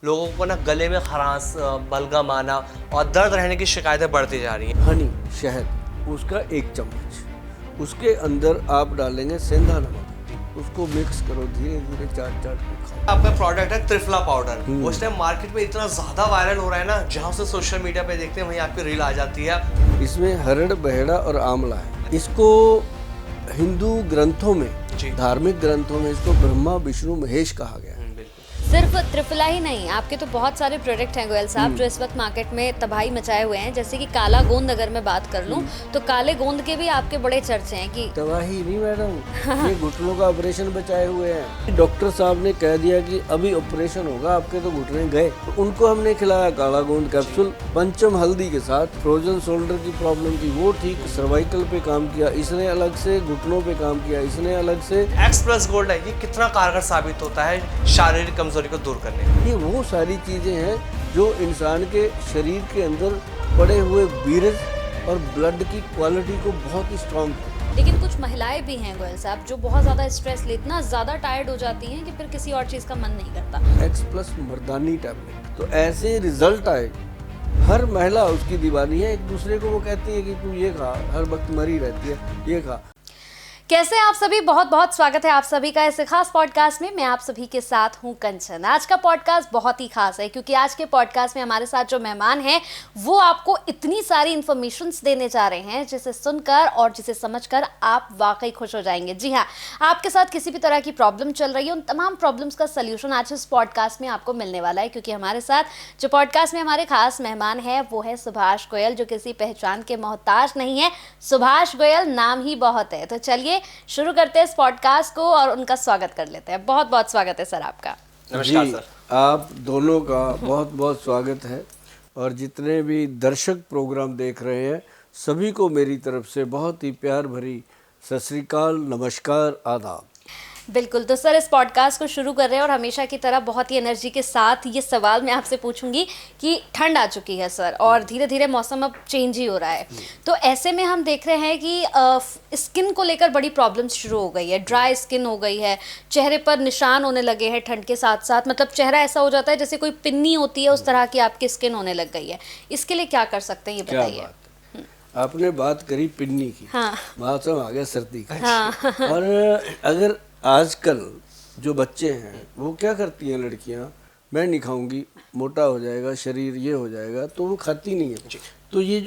लोगों को ना गले में खरांस, बलगम आना और दर्द रहने की शिकायतें बढ़ती जा रही हैं। हनी, शहद, उसका 1 चम्मच, उसके अंदर आप डालेंगे सेंधा नमक, उसको मिक्स करो, धीरे धीरे चाट चाट के खाओ। आपका प्रोडक्ट है त्रिफला पाउडर, उस टाइम मार्केट में इतना ज्यादा वायरल हो रहा है ना, जहाँ से सोशल मीडिया पे देखते हैं वहीं आपकी रील आ जाती है। इसमें हरड़, बहेड़ा और आंवला है। इसको हिंदू ग्रंथों में, धार्मिक ग्रंथों में इसको ब्रह्मा विष्णु महेश कहा गया है। सिर्फ त्रिफला ही नहीं, आपके तो बहुत सारे प्रोडक्ट हैं गोयल साहब जो इस वक्त मार्केट में तबाही मचाए हुए हैं। जैसे कि काला गोंद अगर मैं बात कर लूं तो काले गोंद के भी आपके बड़े चर्चे हैं कि तबाही नहीं मैडम, ये घुटनों का ऑपरेशन बचाए हुए हैं। डॉक्टर साहब ने कह दिया कि अभी ऑपरेशन होगा, आपके तो घुटने गए, तो उनको हमने खिलाया काला गोंद कैप्सूल पंचम हल्दी के साथ। फ्रोजन शोल्डर की प्रॉब्लम थी वो ठीक, सर्वाइकल पे काम किया इसने अलग से, घुटनों पे काम किया इसने अलग से। एक्स प्लस गोल्ड है, ये कितना कारगर साबित होता है शारीरिक कमजोरी को दूर करने में? ये वो सारी चीजें हैं जो इंसान के शरीर के अंदर पड़े हुए वीरज और ब्लड की क्वालिटी को बहुत ही स्ट्रॉन्ग करते। लेकिन कुछ महिलाएं भी हैं गोयल साहब जो बहुत ज्यादा स्ट्रेस ले, इतना ज्यादा टायर्ड हो जाती हैं कि फिर किसी और चीज का मन नहीं करता। एक्स प्लस मर्दानी टैबलेट, तो ऐसे रिजल्ट आए, हर महिला उसकी दीवानी है। एक दूसरे को वो कहती है कि तू ये खा, हर वक्त मरी रहती है, ये खा। कैसे आप सभी, बहुत बहुत स्वागत है आप सभी का इस खास पॉडकास्ट में। मैं आप सभी के साथ हूं कंचन। आज का पॉडकास्ट बहुत ही खास है क्योंकि आज के पॉडकास्ट में हमारे साथ जो मेहमान हैं वो आपको इतनी सारी इन्फॉर्मेशंस देने जा रहे हैं जिसे सुनकर और जिसे समझकर आप वाकई खुश हो जाएंगे। जी हाँ, आपके साथ किसी भी तरह की प्रॉब्लम चल रही है, उन तमाम प्रॉब्लम्स का सल्यूशन आज इस पॉडकास्ट में आपको मिलने वाला है। क्योंकि हमारे साथ जो पॉडकास्ट में हमारे खास मेहमान है वो है सुभाष गोयल, जो किसी पहचान के मोहताज नहीं है। सुभाष गोयल नाम ही बहुत है। तो चलिए शुरू करते हैं इस पॉडकास्ट को और उनका स्वागत कर लेते हैं। बहुत बहुत स्वागत है सर आपका। नमस्कार सर। आप दोनों का बहुत बहुत स्वागत है और जितने भी दर्शक प्रोग्राम देख रहे हैं सभी को मेरी तरफ से बहुत ही प्यार भरी सत श्री अकाल, नमस्कार, आदाब। बिल्कुल, तो सर इस पॉडकास्ट को शुरू कर रहे हैं और हमेशा की तरह बहुत ही एनर्जी के साथ ये सवाल मैं आपसे पूछूंगी कि ठंड आ चुकी है सर और धीरे धीरे मौसम अब चेंज ही हो रहा है। तो ऐसे में हम देख रहे हैं कि स्किन को लेकर बड़ी प्रॉब्लम्स शुरू हो गई है, ड्राई स्किन हो गई है, चेहरे पर निशान होने लगे हैं ठंड के साथ साथ। मतलब चेहरा ऐसा हो जाता है जैसे कोई पिन्नी होती है, उस तरह की आपकी स्किन होने लग गई है। इसके लिए क्या कर सकते हैं ये बताइए। आपने बात करी पिन्नी की, हाँ। मौसम आ गया सर्दी का। हाँ। और अगर आजकल जो बच्चे हैं वो क्या करती हैं लड़कियां, मैं नहीं खाऊंगी, मोटा हो जाएगा शरीर, ये हो जाएगा, तो वो खाती नहीं है। तो ये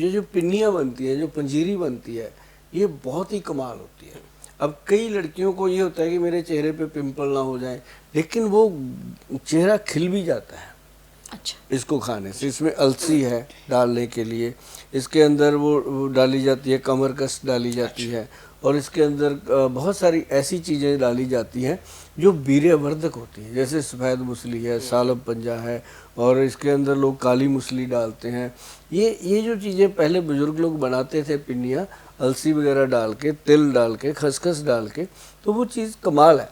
जो पिन्नियाँ बनती हैं, जो पंजीरी बनती है, ये बहुत ही कमाल होती है। अब कई लड़कियों को ये होता है कि मेरे चेहरे पे पिंपल ना हो जाए, लेकिन वो चेहरा खिल भी जाता है अच्छा। इसको खाने से। इसमें अलसी है डालने के लिए, इसके अंदर वो डाली जाती है, कमरकस डाली जाती है, और इसके अंदर बहुत सारी ऐसी चीज़ें डाली जाती हैं जो वीर्यवर्धक होती हैं। जैसे सफ़ेद मूसली है, सालब पंजा है, और इसके अंदर लोग काली मूसली डालते हैं। ये जो चीज़ें पहले बुजुर्ग लोग बनाते थे, पिन्नियाँ अलसी वगैरह डाल के, तिल डाल के, खसखस डाल के, तो वो चीज़ कमाल है।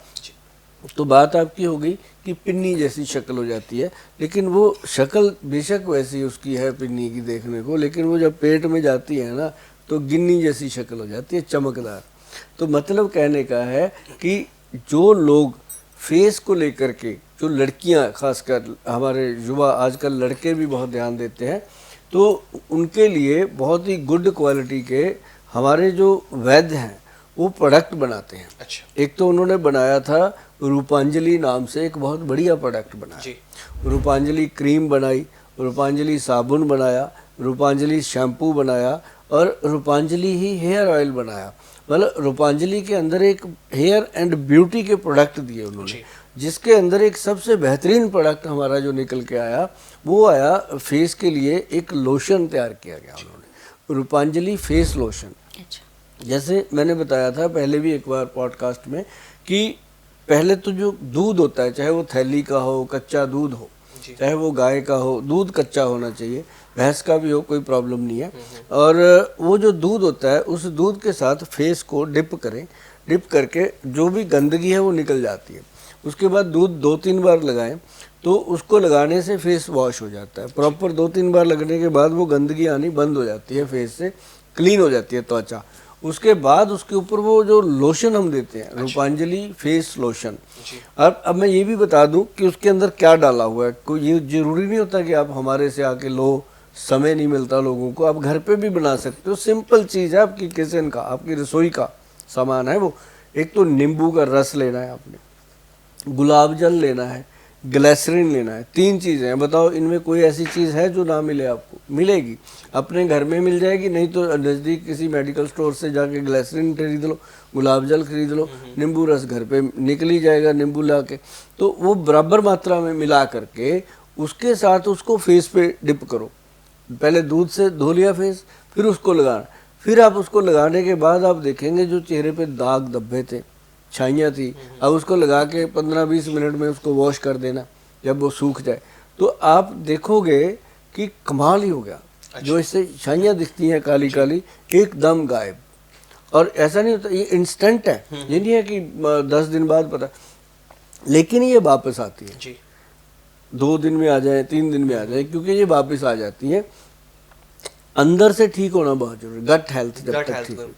तो बात आपकी हो गई कि पिन्नी जैसी शक्ल हो जाती है, लेकिन वो शक्ल बेशक वैसी उसकी है पिन्नी की देखने को, लेकिन वो जब पेट में जाती है ना तो गिन्नी जैसी शक्ल हो जाती है, चमकदार। तो मतलब कहने का है कि जो लोग फेस को लेकर के, जो लड़कियां खासकर, हमारे युवा आजकल लड़के भी बहुत ध्यान देते हैं, तो उनके लिए बहुत ही गुड क्वालिटी के हमारे जो वैद्य हैं वो प्रोडक्ट बनाते हैं। अच्छा। एक तो उन्होंने बनाया था रूपांजलि नाम से, एक बहुत बढ़िया प्रोडक्ट बनाया। रूपांजलि क्रीम बनाई, रूपांजलि साबुन बनाया, रूपांजलि शैम्पू बनाया, और रूपांजलि ही हेयर ऑयल बनाया। मतलब रूपांजलि के अंदर एक हेयर एंड ब्यूटी के प्रोडक्ट दिए उन्होंने, जिसके अंदर एक सबसे बेहतरीन प्रोडक्ट हमारा जो निकल के आया वो आया फेस के लिए, एक लोशन तैयार किया गया उन्होंने, रूपांजलि फेस लोशन। अच्छा। जैसे मैंने बताया था पहले भी एक बार पॉडकास्ट में कि पहले तो जो दूध होता है, चाहे वो थैली का हो, कच्चा दूध हो, चाहे वो गाय का हो, दूध कच्चा होना चाहिए, भैंस का भी हो, कोई प्रॉब्लम नहीं है। और वो जो दूध होता है उस दूध के साथ फेस को डिप करें, डिप करके जो भी गंदगी है वो निकल जाती है। उसके बाद दूध 2-3 बार लगाएं तो उसको लगाने से फेस वॉश हो जाता है। प्रॉपर 2-3 बार लगने के बाद वो गंदगी आनी बंद हो जाती है, फेस से क्लीन हो जाती है त्वचा। उसके बाद उसके ऊपर वो जो लोशन हम देते हैं, रूपांजलि फेस लोशन। अब मैं ये भी बता दूं कि उसके अंदर क्या डाला हुआ है। कोई ये जरूरी नहीं होता कि आप हमारे से आके लो, समय नहीं मिलता लोगों को, आप घर पे भी बना सकते हो। सिंपल चीज़ है, आपकी किचन का, आपकी रसोई का सामान है वो। एक तो नींबू का रस लेना है आपने, गुलाब जल लेना है, ग्लिसरीन लेना है। 3 चीज़ें हैं। बताओ इनमें कोई ऐसी चीज़ है जो ना मिले आपको? मिलेगी, अपने घर में मिल जाएगी, नहीं तो नज़दीक किसी मेडिकल स्टोर से जाके ग्लिसरीन खरीद लो, गुलाब जल खरीद लो, नींबू रस घर पे निकल ही जाएगा नींबू ला के। तो वो बराबर मात्रा में मिला करके उसके साथ उसको फेस पे डिप करो। पहले दूध से धो लिया फेस, फिर उसको लगाना। फिर आप उसको लगाने के बाद आप देखेंगे जो चेहरे पे दाग धब्बे थे, छाइयाँ थी, अब उसको लगा के 15-20 मिनट में उसको वॉश कर देना। जब वो सूख जाए तो आप देखोगे कि कमाल ही हो गया। जो इससे छाइयाँ दिखती हैं काली काली, एकदम गायब। और ऐसा नहीं होता, ये इंस्टेंट है, ये नहीं है कि 10 दिन बाद पता, लेकिन ये वापस आती है जी। 2 दिन में आ जाए, 3 दिन में आ जाए, क्योंकि ये वापस आ जाती है। अंदर से ठीक होना बहुत जरूरी, गट हेल्थ जब तक ठीक हो।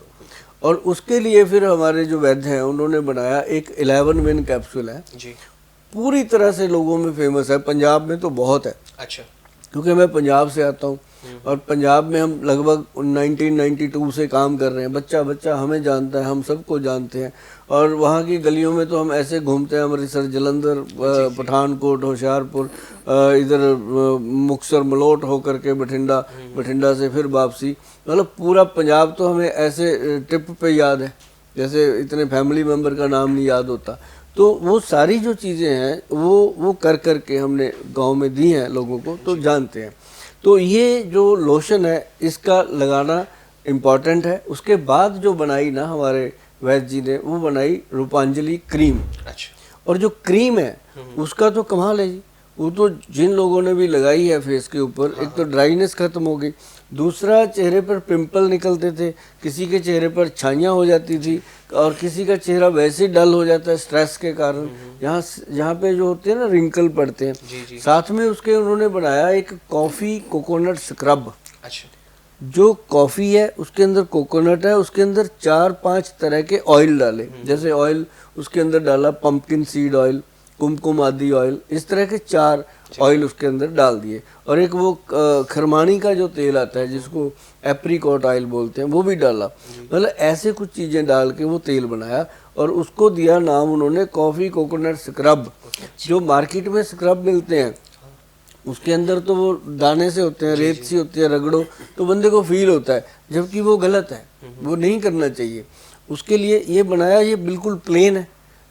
और उसके लिए फिर हमारे जो वैद्य हैं उन्होंने बनाया एक 11 विन कैप्सूल है जी। पूरी तरह से लोगों में फेमस है। पंजाब में तो बहुत है, अच्छा। क्योंकि मैं पंजाब से आता हूँ और पंजाब में हम लगभग 1992 से काम कर रहे हैं। बच्चा बच्चा हमें जानता है, हम सबको जानते हैं। और वहाँ की गलियों में तो हम ऐसे घूमते हैं, अमृतसर, जलंधर, पठानकोट, होशियारपुर, इधर मुक्तसर, मलोट होकर के बठिंडा, बठिंडा से फिर वापसी, मतलब पूरा पंजाब तो हमें ऐसे ट्रिप पे याद है जैसे इतने फैमिली मेम्बर का नाम नहीं याद होता। तो वो सारी जो चीज़ें हैं वो कर कर के हमने गांव में दी हैं लोगों को, तो जानते हैं। तो ये जो लोशन है इसका लगाना इम्पॉर्टेंट है। उसके बाद जो बनाई ना हमारे वैद्य जी ने, वो बनाई रूपांजलि क्रीम। अच्छा। और जो क्रीम है उसका तो कमाल है जी। वो तो जिन लोगों ने भी लगाई है फेस के ऊपर, एक तो ड्राइनेस खत्म हो गई, दूसरा चेहरे पर पिंपल निकलते थे, किसी के चेहरे पर छाइयाँ हो जाती थी, और किसी का चेहरा वैसे डल हो जाता है स्ट्रेस के कारण, यहाँ पे जो होते हैं ना रिंकल पड़ते हैं। जी। साथ में उसके उन्होंने बनाया एक कॉफ़ी कोकोनट स्क्रब। अच्छा। जो कॉफ़ी है उसके अंदर कोकोनट है, उसके अंदर 4-5 तरह के ऑयल डाले। जैसे ऑयल उसके अंदर डाला पम्पकिन सीड ऑयल, कुमकुम आदि ऑयल, इस तरह के 4 ऑयल उसके अंदर डाल दिए। और एक वो खरमानी का जो तेल आता है जिसको एप्रीकॉट ऑयल बोलते हैं, वो भी डाला। मतलब ऐसे कुछ चीज़ें डाल के वो तेल बनाया और उसको दिया नाम उन्होंने कॉफ़ी कोकोनट स्क्रब। जो मार्केट में स्क्रब मिलते हैं उसके अंदर तो वो दाने से होते हैं, रेत सी होती है, रगड़ो तो बंदे को फील होता है, जबकि वो गलत है, वो नहीं करना चाहिए। उसके लिए ये बनाया, ये बिल्कुल प्लेन है,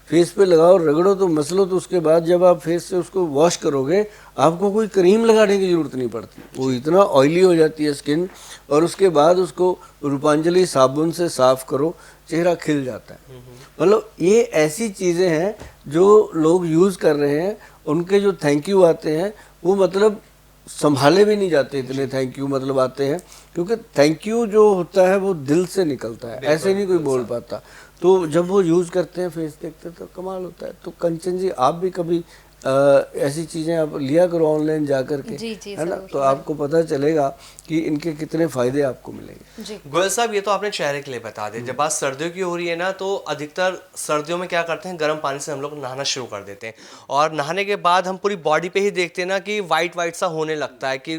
फेस पे लगाओ, रगड़ो तो मसलो, तो उसके बाद जब आप फेस से उसको वॉश करोगे आपको कोई क्रीम लगाने की ज़रूरत नहीं पड़ती, वो इतना ऑयली हो जाती है स्किन। और उसके बाद उसको रूपांजलि साबुन से साफ़ करो, चेहरा खिल जाता है। मतलब ये ऐसी चीज़ें हैं जो लोग यूज़ कर रहे हैं, उनके जो थैंक यू आते हैं वो मतलब संभाले भी नहीं जाते, इतने थैंक यू मतलब आते हैं, क्योंकि थैंक यू जो होता है वो दिल से निकलता है, ऐसे नहीं कोई बोल पाता। तो जब वो यूज़ करते हैं, फेस देखते हैं, तो कमाल होता है। तो कंचन जी आप भी कभी ऐसी चीज़ें आप लिया करो ऑनलाइन जा कर के, है ना, तो आपको पता चलेगा कि इनके कितने फ़ायदे आपको मिलेंगे। जी गोयल साहब, ये तो आपने चेहरे के लिए बता दिया। जब बात सर्दियों की हो रही है ना, तो अधिकतर सर्दियों में क्या करते हैं, गर्म पानी से हम लोग नहाना शुरू कर देते हैं, और नहाने के बाद हम पूरी बॉडी पे ही देखते हैं ना कि वाइट वाइट सा होने लगता है, कि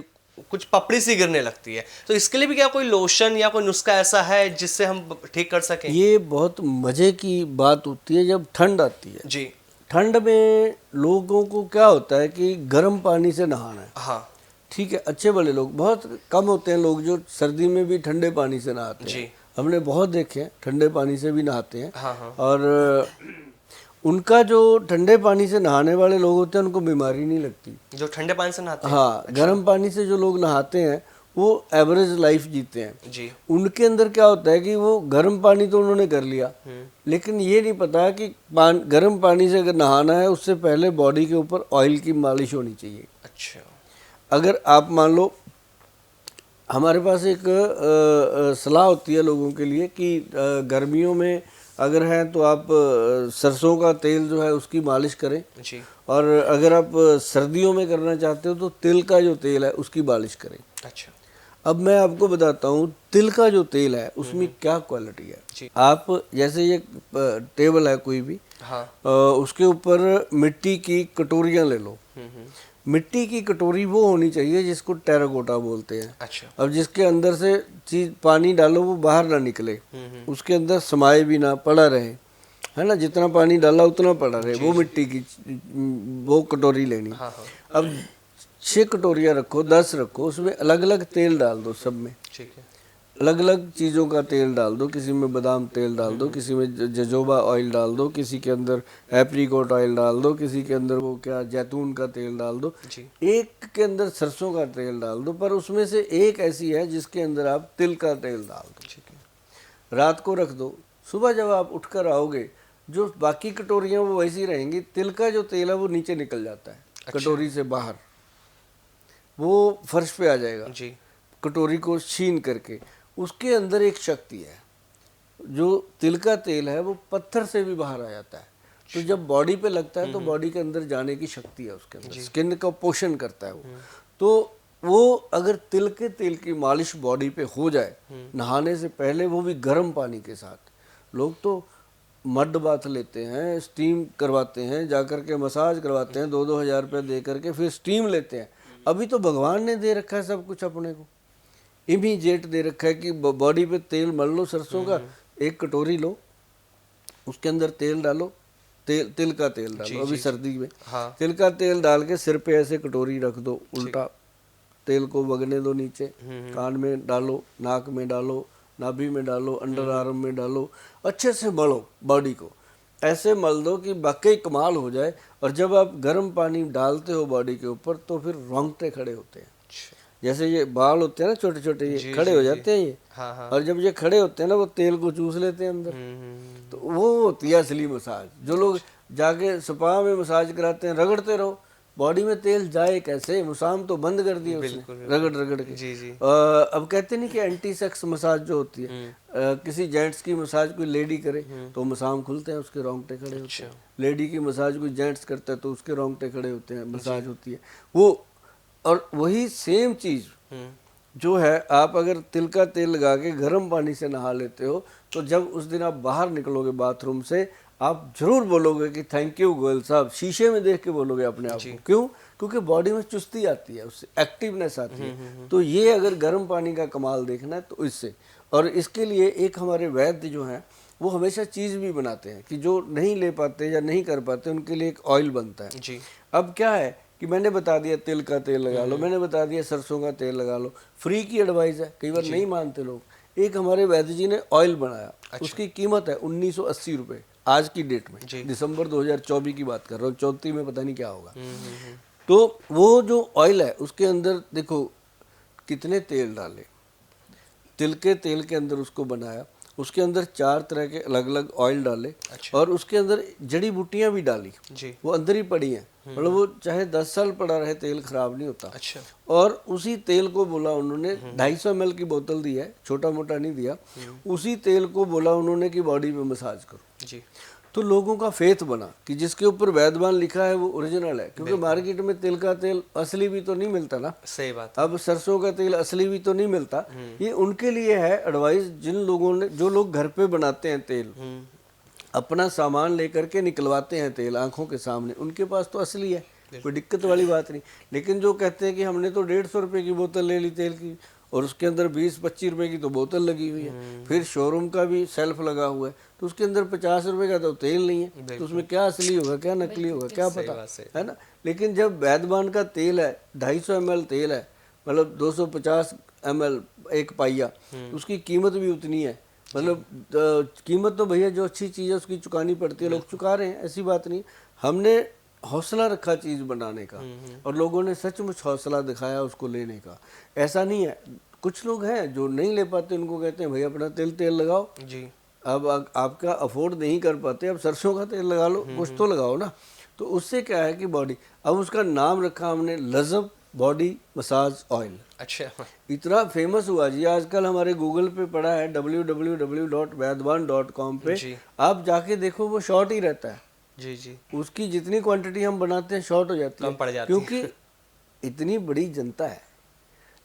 कुछ पपड़ी सी गिरने लगती है। तो इसके लिए भी क्या कोई लोशन या कोई नुस्खा ऐसा है जिससे हम ठीक कर सकें? ये बहुत मज़े की बात होती है जब ठंड आती है। जी। ठंड में लोगों को क्या होता है कि गर्म पानी से नहाना है। हाँ ठीक है, अच्छे वाले लोग, बहुत कम होते हैं लोग जो सर्दी में भी ठंडे पानी से नहाते जी। हैं। हमने बहुत देखे हैं ठंडे पानी से भी नहाते हैं। हाँ। और उनका जो ठंडे पानी से नहाने वाले लोग होते हैं उनको बीमारी नहीं लगती, जो ठंडे पानी से नहाते हैं। हाँ। गर्म पानी से जो लोग नहाते हैं वो एवरेज लाइफ जीते हैं। जी। उनके अंदर क्या होता है कि वो गर्म पानी तो उन्होंने कर लिया, लेकिन ये नहीं पता कि गर्म पानी से अगर नहाना है उससे पहले बॉडी के ऊपर ऑयल की मालिश होनी चाहिए। अच्छा। अगर आप मान लो, हमारे पास एक सलाह होती है लोगों के लिए कि गर्मियों में अगर है तो आप सरसों का तेल जो है उसकी मालिश करें, जी। और अगर आप सर्दियों में करना चाहते हो तो तिल का जो तेल है उसकी मालिश करें। अच्छा। अब मैं आपको बताता हूँ तिल का जो तेल है उसमें क्या क्वालिटी है। आप जैसे ये टेबल है कोई भी, हाँ। उसके ऊपर मिट्टी की कटोरियां ले लो। मिट्टी की कटोरी वो होनी चाहिए जिसको टेराकोटा बोलते हैं। अच्छा। अब जिसके अंदर से चीज पानी डालो वो बाहर ना निकले, उसके अंदर समाये भी ना, पड़ा रहे, है ना, जितना पानी डाला उतना पड़ा रहे, वो मिट्टी की वो कटोरी लेनी। अब 6 कटोरियाँ रखो, 10 रखो, उसमें अलग अलग तेल डाल दो, सब में ठीक है। अलग अलग चीज़ों का तेल डाल दो। किसी में बादाम तेल डाल दो, किसी में जजोबा ऑयल डाल दो, किसी के अंदर एप्रीकोट ऑयल डाल दो, किसी के अंदर वो क्या जैतून का तेल डाल दो, एक के अंदर सरसों का तेल डाल दो, पर उसमें से एक ऐसी है जिसके अंदर आप तिल का तेल डाल दो। ठीक है। रात को रख दो, सुबह जब आप उठकर आओगे जो बाकी कटोरियाँ वो वैसी रहेंगी, तिल का जो तेल है वो नीचे निकल जाता है कटोरी से बाहर, वो फर्श पे आ जाएगा जी। कटोरी को छीन करके। उसके अंदर एक शक्ति है, जो तिल का तेल है वो पत्थर से भी बाहर आ जाता है, तो जब बॉडी पे लगता है तो बॉडी के अंदर जाने की शक्ति है उसके अंदर, स्किन का पोषण करता है वो। तो वो अगर तिल के तेल की मालिश बॉडी पे हो जाए नहाने से पहले, वो भी गर्म पानी के साथ, लोग तो मड बाथ लेते हैं, स्टीम करवाते हैं, जाकर के मसाज करवाते हैं 2-2 हज़ार रुपये दे करके, फिर स्टीम लेते हैं। अभी तो भगवान ने दे रखा है सब कुछ अपने को, इमीडिएट दे रखा है कि बॉडी पे तेल मल लो सरसों का, एक कटोरी लो, उसके अंदर तेल डालो, तिल का तेल डालो, अभी सर्दी में तिल का तेल डाल के सिर पे ऐसे कटोरी रख दो, उल्टा तेल को वगने दो नीचे, कान में डालो, नाक में डालो, नाभि में डालो, अंडर आर्म में डालो, अच्छे से मलो बॉडी को, ऐसे मल दो कि वाकई कमाल हो जाए। और जब आप गर्म पानी डालते हो बॉडी के ऊपर तो फिर रोंगटे खड़े होते हैं, जैसे ये बाल होते हैं ना छोटे छोटे, ये खड़े हो जाते हैं ये। और जब ये खड़े होते हैं ना वो तेल को चूस लेते हैं अंदर, तो वो होती है असली मसाज। जो लोग जाके स्पा में मसाज कराते हैं, रगड़ते रहो, बॉडी में तेल जाए कैसे, मुसाम तो बंद कर दिए उसने रगड़ रगड़ के। अब कहते नहीं कि एंटी सेक्स मसाज जो होती है, किसी जेंट्स की मसाज कोई लेडी करे तो मुसाम खुलते हैं, उसके रोंगटे खड़े होते हैं। लेडी की मसाज कोई जेंट्स करता है तो उसके रोंगटे खड़े होते हैं, मसाज होती है वो। और वही सेम चीज जो है, आप अगर तिल का तेल लगा के गर्म पानी से नहा लेते हो तो जब उस दिन आप बाहर निकलोगे बाथरूम से, आप जरूर बोलोगे कि थैंक यू गोयल साहब, शीशे में देख के बोलोगे अपने आप को। क्यों? क्योंकि बॉडी में चुस्ती आती है, उससे एक्टिवनेस आती है। तो ये अगर गर्म पानी का कमाल देखना है तो इससे, और इसके लिए एक हमारे वैद्य जो हैं वो हमेशा चीज़ भी बनाते हैं कि जो नहीं ले पाते या नहीं कर पाते उनके लिए एक ऑयल बनता है जी। अब क्या है कि मैंने बता दिया तिल का तेल लगा लो, मैंने बता दिया सरसों का तेल लगा लो, फ्री की एडवाइस है, कई बार नहीं मानते लोग। एक हमारे वैद्य जी ने ऑयल बनाया, उसकी कीमत है 1980 रुपये आज की डेट में, दिसंबर 2024 की बात कर रहा हूँ, 34 में पता नहीं क्या होगा। तो वो जो ऑयल है उसके अंदर देखो कितने तेल डाले, तिल के तेल के अंदर उसको बनाया, उसके अंदर 4 तरह के अलग अलग ऑयल डाले, और उसके अंदर जड़ी बूटियां भी डाली जी। वो अंदर ही पड़ी हैं, मतलब वो चाहे 10 साल पड़ा रहे तेल खराब नहीं होता। और उसी तेल को बोला उन्होंने, 250 ml की बोतल दी है, छोटा मोटा नहीं दिया, उसी तेल को बोला उन्होंने कि बॉडी पे मसाज करो जी। तो लोगों का फेथ बना कि जिसके ऊपर वैद्यमान लिखा है वो ओरिजिनल है, क्योंकि मार्केट में तिल का तेल असली भी तो नहीं मिलता ना, सही बात। अब सरसों का तेल असली भी तो नहीं मिलता। ये उनके लिए है एडवाइस, जिन लोगों ने, जो लोग घर पे बनाते हैं तेल, अपना सामान लेकर के निकलवाते हैं तेल आंखों के सामने, उनके पास तो असली है, कोई दिक्कत वाली बात नहीं। लेकिन जो कहते हैं कि हमने तो 150 रुपये की बोतल ले ली तेल की और उसके अंदर 20-25 रुपये की तो बोतल लगी हुई है, फिर शोरूम का भी सेल्फ लगा हुआ है, तो उसके अंदर 50 रुपये का तो तेल नहीं है, तो उसमें क्या असली होगा क्या नकली होगा क्या पता, है ना। लेकिन जब वैद्यमान का तेल है, 250 ml तेल है, मतलब 250 ml एक पाइया, उसकी कीमत भी उतनी है, मतलब कीमत तो भैया जो अच्छी चीज़ है उसकी चुकानी पड़ती है, लोग चुका रहे हैं, ऐसी बात नहीं। हमने हौसला रखा चीज़ बनाने का और लोगों ने सचमुच हौसला दिखाया उसको लेने का। ऐसा नहीं है, कुछ लोग हैं जो नहीं ले पाते, उनको कहते हैं भैया अपना तेल लगाओ जी। अब आपका अफोर्ड नहीं कर पाते, अब सरसों का तेल लगा लो, कुछ तो लगाओ ना। तो उससे क्या है कि बॉडी, अब उसका नाम रखा हमने लजब बॉडी मसाज ऑयल। अच्छा, इतना फेमस हुआ जी, आजकल हमारे गूगल पे पड़ा है www.vaidwan.com पे, आप जाके देखो वो शॉर्ट ही रहता है जी जी। उसकी जितनी क्वांटिटी हम बनाते हैं शॉर्ट हो जाती है, क्योंकि इतनी बड़ी जनता है,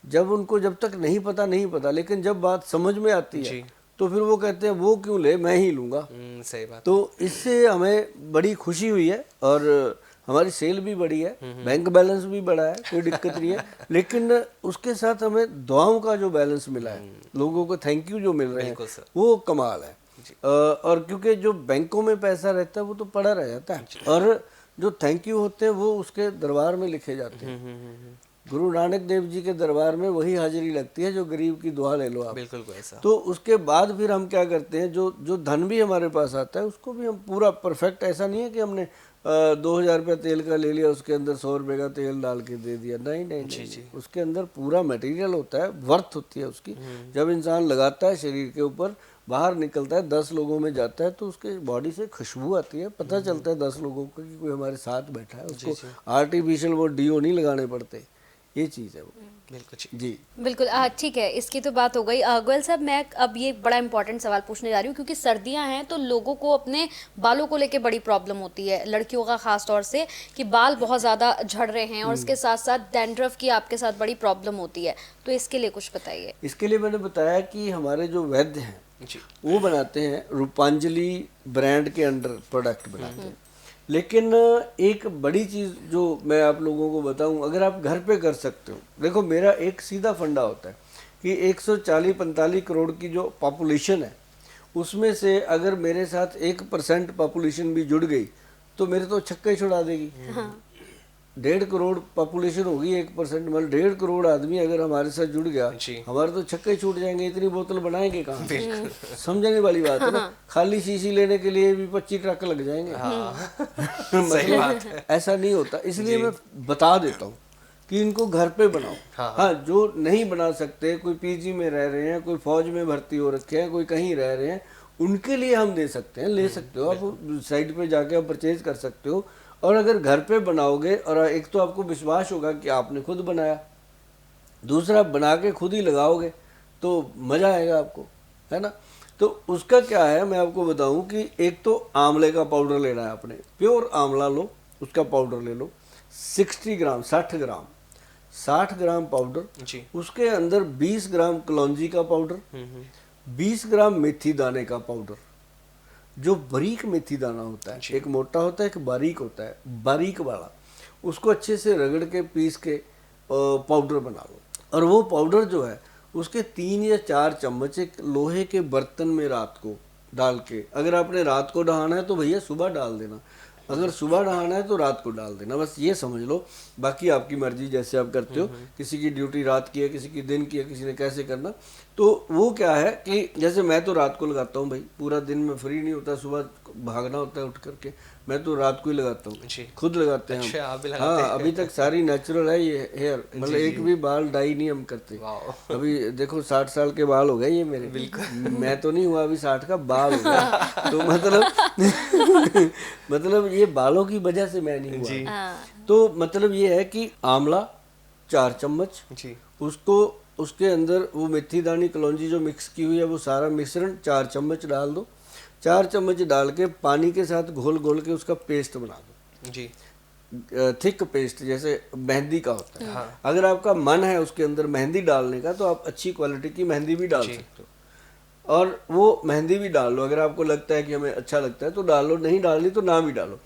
जब उनको जब तक नहीं पता, लेकिन जब बात समझ में आती है जी। तो फिर वो कहते हैं वो क्यों ले, मैं ही लूँगा। सही बात। तो इससे हमें बड़ी खुशी हुई है और हमारी सेल भी बढ़ी है, बैंक बैलेंस भी बढ़ा है, कोई दिक्कत नहीं है। लेकिन उसके साथ हमें दुआओं का जो बैलेंस मिला है, लोगों को थैंक यू जो मिल रहे बिल्कुल हैं, सर। वो कमाल है। और क्योंकि जो बैंकों में पैसा रहता है वो तो पड़ा रह जाता है, और जो थैंक यू होते हैं वो उसके दरबार में लिखे जाते हैं। गुरु नानक देव जी के दरबार में वही हाजिरी लगती है जो गरीब की दुआ ले लो आप। बिल्कुल कोई ऐसा। तो उसके बाद फिर हम क्या करते हैं, जो धन भी हमारे पास आता है उसको भी हम पूरा परफेक्ट, ऐसा नहीं है कि हमने 2000 रुपये तेल का ले लिया, उसके अंदर 100 रुपये का तेल डाल के दे दिया। नहीं नहीं नहीं, उसके अंदर पूरा मटेरियल होता है, वर्थ होती है उसकी। जब इंसान लगाता है शरीर के ऊपर, बाहर निकलता है, 10 लोगों में जाता है तो उसके बॉडी से खुशबू आती है, पता चलता है 10 लोगों को कि कोई हमारे साथ बैठा है। उसको आर्टिफिशियल वो डीओ नहीं लगाने पड़ते, ये चीज़ है वो। बिल्कुल जी बिल्कुल ठीक है, इसकी तो बात हो गई। गोयल साहब, मैं अब ये बड़ा इंपॉर्टेंट सवाल पूछने जा रही हूँ, क्योंकि सर्दियाँ हैं तो लोगों को अपने बालों को लेके बड़ी प्रॉब्लम होती है, लड़कियों का खास तौर से, कि बाल बहुत ज़्यादा झड़ रहे हैं और इसके साथ साथ डैंड्रफ की आपके साथ बड़ी प्रॉब्लम होती है, तो इसके लिए कुछ बताइए। इसके लिए मैंने बताया कि हमारे जो वैद्य हैं जी। वो बनाते हैं, रूपांजलि ब्रांड के अंडर प्रोडक्ट बनाते हैं। लेकिन एक बड़ी चीज़ जो मैं आप लोगों को बताऊं, अगर आप घर पे कर सकते हो, देखो मेरा एक सीधा फंडा होता है कि 140-45 करोड़ की जो पॉपुलेशन है उसमें से अगर मेरे साथ 1% पॉपुलेशन भी जुड़ गई तो मेरे तो छक्का ही छुड़ा देगी। 1.5 करोड़ पॉपुलेशन होगी, 1% मतलब 1.5 करोड़ आदमी अगर हमारे साथ जुड़ गया, हमारे तो छक्के छूट जाएंगे। इतनी बोतल बनाएंगे कहाँ? समझने वाली बात है ना। खाली शीशी लेने के लिए भी 25 ट्रक लग जाएंगे। सही बात है। ऐसा नहीं होता, इसलिए मैं बता देता हूँ कि इनको घर पे बनाओ। हाँ, जो नहीं बना सकते, कोई पीजी में रह रहे हैं, कोई फौज में भर्ती हो रखे हैं, कोई कहीं रह रहे हैं, उनके लिए हम दे सकते हैं, ले सकते हो आप, साइट पे जाके आप परचेज कर सकते हो। और अगर घर पे बनाओगे, और एक तो आपको विश्वास होगा कि आपने खुद बनाया, दूसरा बना के खुद ही लगाओगे तो मज़ा आएगा आपको, है ना। तो उसका क्या है, मैं आपको बताऊं कि एक तो आंवले का पाउडर लेना है आपने, प्योर आंवला लो, उसका पाउडर ले लो 60 ग्राम 60 ग्राम पाउडर जी। उसके अंदर 20 ग्राम कलौंजी का पाउडर, 20 ग्राम मेथी दाने का पाउडर। जो बारीक मेथी दाना होता है, एक मोटा होता है, एक बारीक होता है, बारीक वाला, उसको अच्छे से रगड़ के पीस के पाउडर बना लो। और वो पाउडर जो है उसके 3 या 4 चम्मच एक लोहे के बर्तन में रात को डाल के, अगर आपने रात को नहाना है तो भैया सुबह डाल देना, अगर सुबह नहाना है तो रात को डाल देना, बस ये समझ लो। बाकी आपकी मर्जी, जैसे आप करते हो, किसी की ड्यूटी रात की है, किसी की दिन की है, किसी ने कैसे करना। तो वो क्या है कि जैसे मैं तो रात को लगाता हूँ भाई, पूरा दिन में फ्री नहीं होता, सुबह भागना होता है उठ करके, मैं तो रात को ही लगाता हूँ, खुद लगाते हैं अच्छा, हम। आप भी लगाते हैं? हाँ, अभी तक सारी नेचुरल है ये हेयर, मतलब एक भी बाल डाई नहीं हम करते। अभी देखो 60 साल के बाल हो गए ये मेरे, बिल्कुल मैं तो नहीं हुआ अभी 60 का, बाल हो गया। तो मतलब ये बालों की वजह से मैं नहीं हुआ। तो मतलब ये है कि आंवला 4 चम्मच, उसको उसके अंदर वो मेथी दानी कलौंजी जो मिक्स की हुई है वो सारा मिश्रण 4 चम्मच डाल दो। 4 चम्मच डाल के पानी के साथ घोल घोल के उसका पेस्ट बना दो जी, थिक पेस्ट, जैसे मेहंदी का होता है। अगर आपका मन है उसके अंदर मेहंदी डालने का तो आप अच्छी क्वालिटी की मेहंदी भी डाल सकते हो, और वो मेहंदी भी डाल लो। अगर आपको लगता है कि हमें अच्छा लगता है तो डाल लो, नहीं डालनी तो ना भी डालो।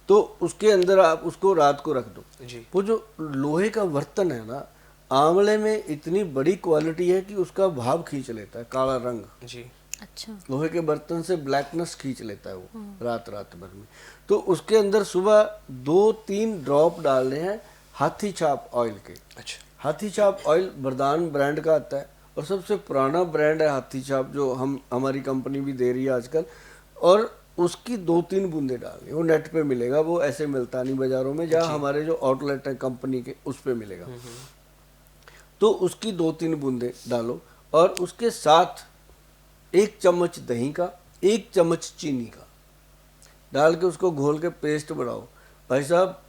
तो उसके अंदर आप उसको रात को रख दो जी। वो जो लोहे का बर्तन है ना, आंवले में इतनी बड़ी क्वालिटी है कि उसका भाव खींच लेता है, काला रंग जी। अच्छा, लोहे के बर्तन से ब्लैकनेस खींच लेता है वो रात भर में। तो उसके अंदर सुबह 2-3 ड्रॉप डालने हैं हाथी छाप ऑयल के। अच्छा, हाथी छाप ऑयल वरदान ब्रांड का आता है और सबसे पुराना ब्रांड है हाथी छाप, जो हमारी कंपनी भी दे रही है आजकल। और उसकी 2-3 बूंदे डालनी, वो नेट पे मिलेगा, वो ऐसे मिलता नहीं बाजारों में, जहाँ हमारे जो आउटलेट है कंपनी के उस पे मिलेगा। तो उसकी 2-3 बूंदे डालो और उसके साथ 1 चम्मच दही का, 1 चम्मच चीनी का डाल के उसको घोल के पेस्ट बनाओ। भाई साहब,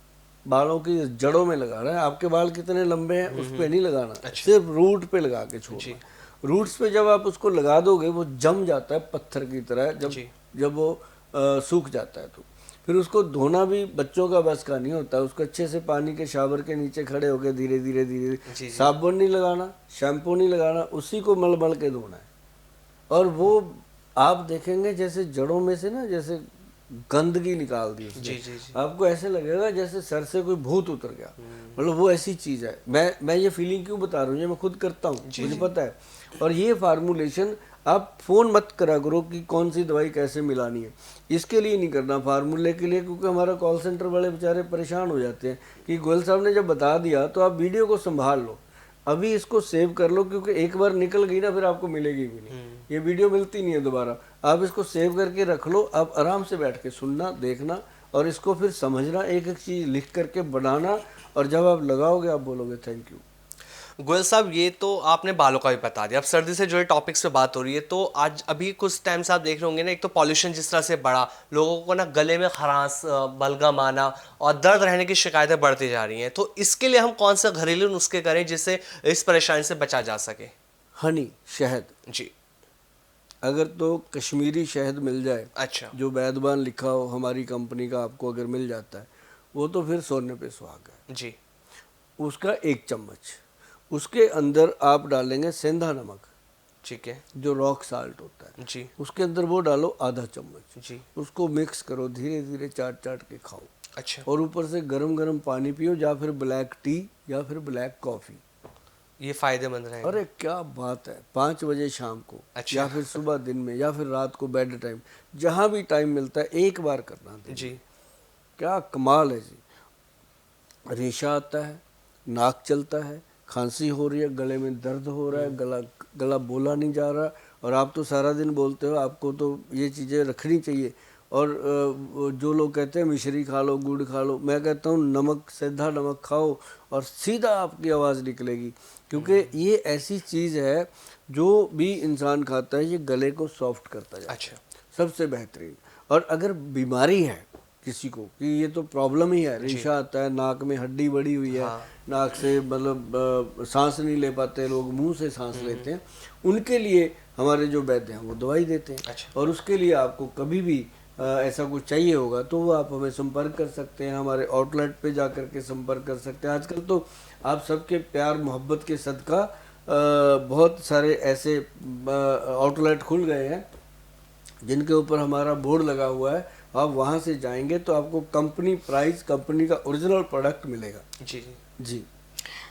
बालों की जड़ों में लगाना है। आपके बाल कितने लंबे हैं उस पे नहीं लगाना, सिर्फ रूट पे लगा के छोड़ना। रूट्स पे जब आप उसको लगा दोगे वो जम जाता है पत्थर की तरह, जब वो सूख जाता है। तो फिर उसको धोना भी बच्चों का बस का नहीं होता, उसको अच्छे से पानी के शावर के नीचे खड़े होकर धीरे धीरे धीरे, साबुन नहीं लगाना, शैम्पू नहीं लगाना, उसी को मल मल के धोना है। और वो आप देखेंगे जैसे जड़ों में से ना जैसे गंदगी निकाल दी उसने। जी। आपको ऐसे लगेगा जैसे सर से कोई भूत उतर गया, मतलब वो ऐसी चीज़ है। मैं ये फीलिंग क्यों बता रहा हूँ, ये मैं खुद करता हूँ, मुझे पता है। और ये फार्मूलेशन आप फ़ोन मत करा करो कि कौन सी दवाई कैसे मिलानी है, इसके लिए नहीं करना, फार्मूले के लिए, क्योंकि हमारा कॉल सेंटर वाले बेचारे परेशान हो जाते हैं कि गोयल साहब ने जब बता दिया तो आप वीडियो को संभाल लो, अभी इसको सेव कर लो, क्योंकि एक बार निकल गई ना फिर आपको मिलेगी भी नहीं, ये वीडियो मिलती नहीं है दोबारा। आप इसको सेव करके रख लो, आप आराम से बैठ के सुनना, देखना और इसको फिर समझना, एक एक चीज़ लिख करके बनाना, और जब आप लगाओगे आप बोलोगे थैंक यू। गोयल साहब, ये तो आपने बालों का भी बता दिया। अब सर्दी से जुड़े टॉपिक्स पे बात हो रही है, तो आज अभी कुछ टाइम से आप देख रहे होंगे ना, एक तो पॉल्यूशन जिस तरह से बढ़ा, लोगों को ना गले में खरांस, बलगम आना और दर्द रहने की शिकायतें बढ़ती जा रही हैं। तो इसके लिए हम कौन सा घरेलू नुस्खे करें जिससे इस परेशानी से बचा जा सके? हनी, शहद जी। अगर तो कश्मीरी शहद मिल जाए, अच्छा। जो बैदबान लिखा हो हमारी कंपनी का, आपको अगर मिल जाता है वो तो फिर सोने पे सुहागा है। जी। उसका 1 चम्मच, उसके अंदर आप डालेंगे सेंधा नमक, ठीक है। जो रॉक साल्ट होता है, जी। उसके अंदर वो डालो आधा चम्मच, जी। उसको मिक्स करो, धीरे धीरे चाट चाट के खाओ। अच्छा। और ऊपर से गरम गरम पानी पियो, या फिर ब्लैक टी या फिर ब्लैक कॉफ़ी। ये फायदेमंद रहेगा। अरे क्या बात है, 5 बजे शाम को, अच्छा। या फिर सुबह दिन में, या फिर रात को बेड टाइम, जहाँ भी टाइम मिलता है एक बार करना है। जी। क्या कमाल है जी। रेशा आता है, नाक चलता है, खांसी हो रही है, गले में दर्द हो रहा है, गला बोला नहीं जा रहा, और आप तो सारा दिन बोलते हो, आपको तो ये चीज़ें रखनी चाहिए। और जो लोग कहते हैं मिश्री खा लो, गुड़ खा लो, मैं कहता हूँ नमक, सीधा नमक खाओ और सीधा आपकी आवाज़ निकलेगी, क्योंकि ये ऐसी चीज़ है जो भी इंसान खाता है ये गले को सॉफ्ट करता जाता है। अच्छा। सबसे बेहतरीन। और अगर बीमारी है किसी को कि ये तो प्रॉब्लम ही है, रेशा आता है, नाक में हड्डी बड़ी हुई है, नाक से मतलब सांस नहीं ले पाते लोग, मुंह से सांस लेते हैं, उनके लिए हमारे जो वैद्य हैं वो दवाई देते हैं। अच्छा। और उसके लिए आपको कभी भी ऐसा कुछ चाहिए होगा तो वो आप हमें संपर्क कर सकते हैं, हमारे आउटलेट पे जा कर के संपर्क कर सकते हैं। आजकल तो आप सबके प्यार मोहब्बत के सदका बहुत सारे ऐसे आउटलेट खुल गए हैं जिनके ऊपर हमारा बोर्ड लगा हुआ है, आप वहाँ से जाएंगे तो आपको कंपनी प्राइस, कंपनी का ओरिजिनल प्रोडक्ट मिलेगा। जी। जी।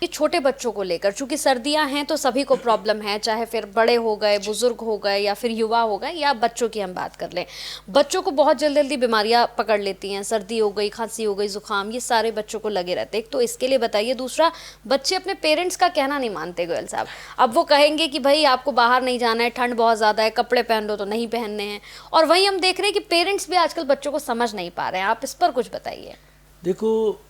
ये छोटे बच्चों को लेकर, चूंकि सर्दियां हैं तो सभी को प्रॉब्लम है, चाहे फिर बड़े हो गए, बुजुर्ग हो गए, या फिर युवा हो गए, या बच्चों की हम बात कर लें। बच्चों को बहुत जल्दी जल्दी बीमारियां पकड़ लेती हैं, सर्दी हो गई, खांसी हो गई, जुकाम, ये सारे बच्चों को लगे रहते हैं। एक तो इसके लिए बताइए, दूसरा बच्चे अपने पेरेंट्स का कहना नहीं मानते गोयल साहब। अब वो कहेंगे कि भाई आपको बाहर नहीं जाना है, ठंड बहुत ज़्यादा है, कपड़े पहन लो तो नहीं पहनने हैं। और वहीं हम देख रहे हैं कि पेरेंट्स भी आजकल बच्चों को समझ नहीं पा रहे हैं। आप इस पर कुछ बताइए। देखो,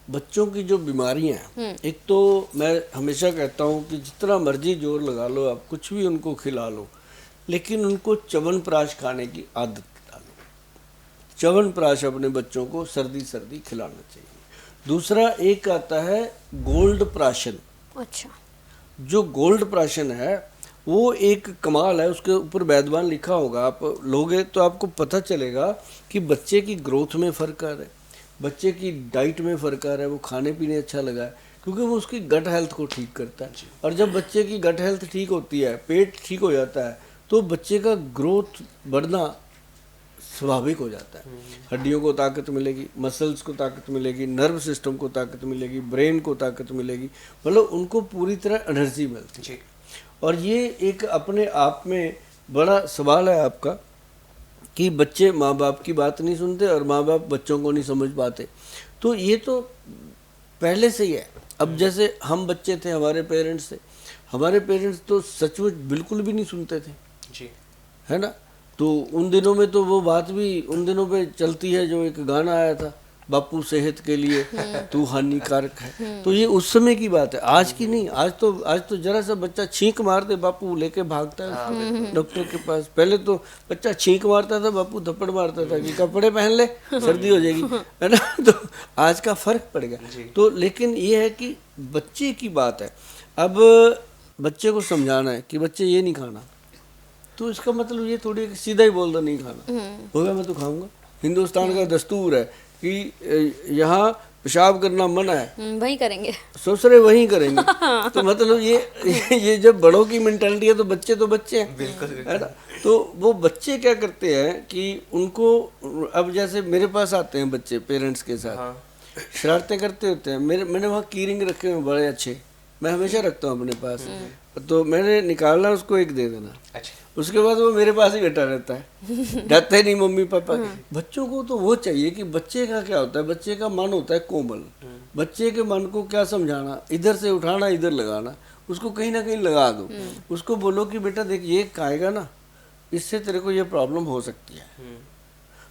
बच्चों की जो बीमारियां हैं, एक तो मैं हमेशा कहता हूं कि जितना मर्जी जोर लगा लो, आप कुछ भी उनको खिला लो, लेकिन उनको च्यवनप्राश खाने की आदत डालो। च्यवनप्राश अपने बच्चों को सर्दी सर्दी खिलाना चाहिए। दूसरा एक आता है गोल्ड प्राशन। अच्छा। जो गोल्ड प्राशन है वो एक कमाल है, उसके ऊपर वैद्यवान लिखा होगा, आप लोगे तो आपको पता चलेगा कि बच्चे की ग्रोथ में फ़र्क आ रहा है, बच्चे की डाइट में फ़र्क आ रहा है, वो खाने पीने अच्छा लगा है, क्योंकि वो उसकी गट हेल्थ को ठीक करता है। और जब बच्चे की गट हेल्थ ठीक होती है, पेट ठीक हो जाता है, तो बच्चे का ग्रोथ बढ़ना स्वाभाविक हो जाता है। हड्डियों को ताकत मिलेगी, मसल्स को ताकत मिलेगी, नर्व सिस्टम को ताकत मिलेगी, ब्रेन को ताकत मिलेगी, मतलब उनको पूरी तरह एनर्जी मिलती है। और ये एक अपने आप में बड़ा सवाल है आपका कि बच्चे माँ बाप की बात नहीं सुनते और माँ बाप बच्चों को नहीं समझ पाते। तो ये तो पहले से ही है। अब जैसे हम बच्चे थे, हमारे पेरेंट्स तो सचमुच बिल्कुल भी नहीं सुनते थे जी, है ना। तो उन दिनों में तो वो बात भी उन दिनों पे चलती है, जो एक गाना आया था, बापू सेहत के लिए तू हानिकारक है। तो ये उस समय की बात है, आज की नहीं। आज तो जरा सा बच्चा छींक मार दे, बापू लेके भागता है डॉक्टर के पास। पहले तो बच्चा छींक मारता था, बापू थप्पड़ मारता था कि कपड़े पहन ले, सर्दी हो जाएगी, है ना। तो आज का फर्क पड़ गया। तो लेकिन ये है कि बच्चे की बात है, अब बच्चे को समझाना है कि बच्चे ये नहीं खाना, तो इसका मतलब ये थोड़ी सीधा ही बोल दो नहीं खाना, होगा मैं तो खाऊंगा। हिंदुस्तान का दस्तूर है कि यहाँ पेशाब करना मना है, वही करेंगे। ससुरे वहीं करेंगे। तो मतलब ये जब बड़ों की मेंटालिटी है तो बच्चे हैं, बिल्कुल है ना। तो वो बच्चे क्या करते हैं कि उनको, अब जैसे मेरे पास आते हैं बच्चे पेरेंट्स के साथ, हाँ। शरारतें करते होते हैं। मैंने वहाँ की रिंग रखे हुए बड़े अच्छे, मैं हमेशा रखता हूँ अपने पास। तो मैंने निकालना, उसको एक दे देना, अच्छा। उसके बाद वो मेरे पास ही बैठा रहता है, जाता ही नहीं मम्मी पापा। बच्चों को तो वो चाहिए कि बच्चे का क्या होता है, बच्चे का मन होता है कोमल। बच्चे के मन को क्या समझाना, इधर से उठाना इधर लगाना, उसको कहीं ना कहीं लगा दो। उसको बोलो कि बेटा देख ये खाएगा ना, इससे तेरे को ये प्रॉब्लम हो सकती है,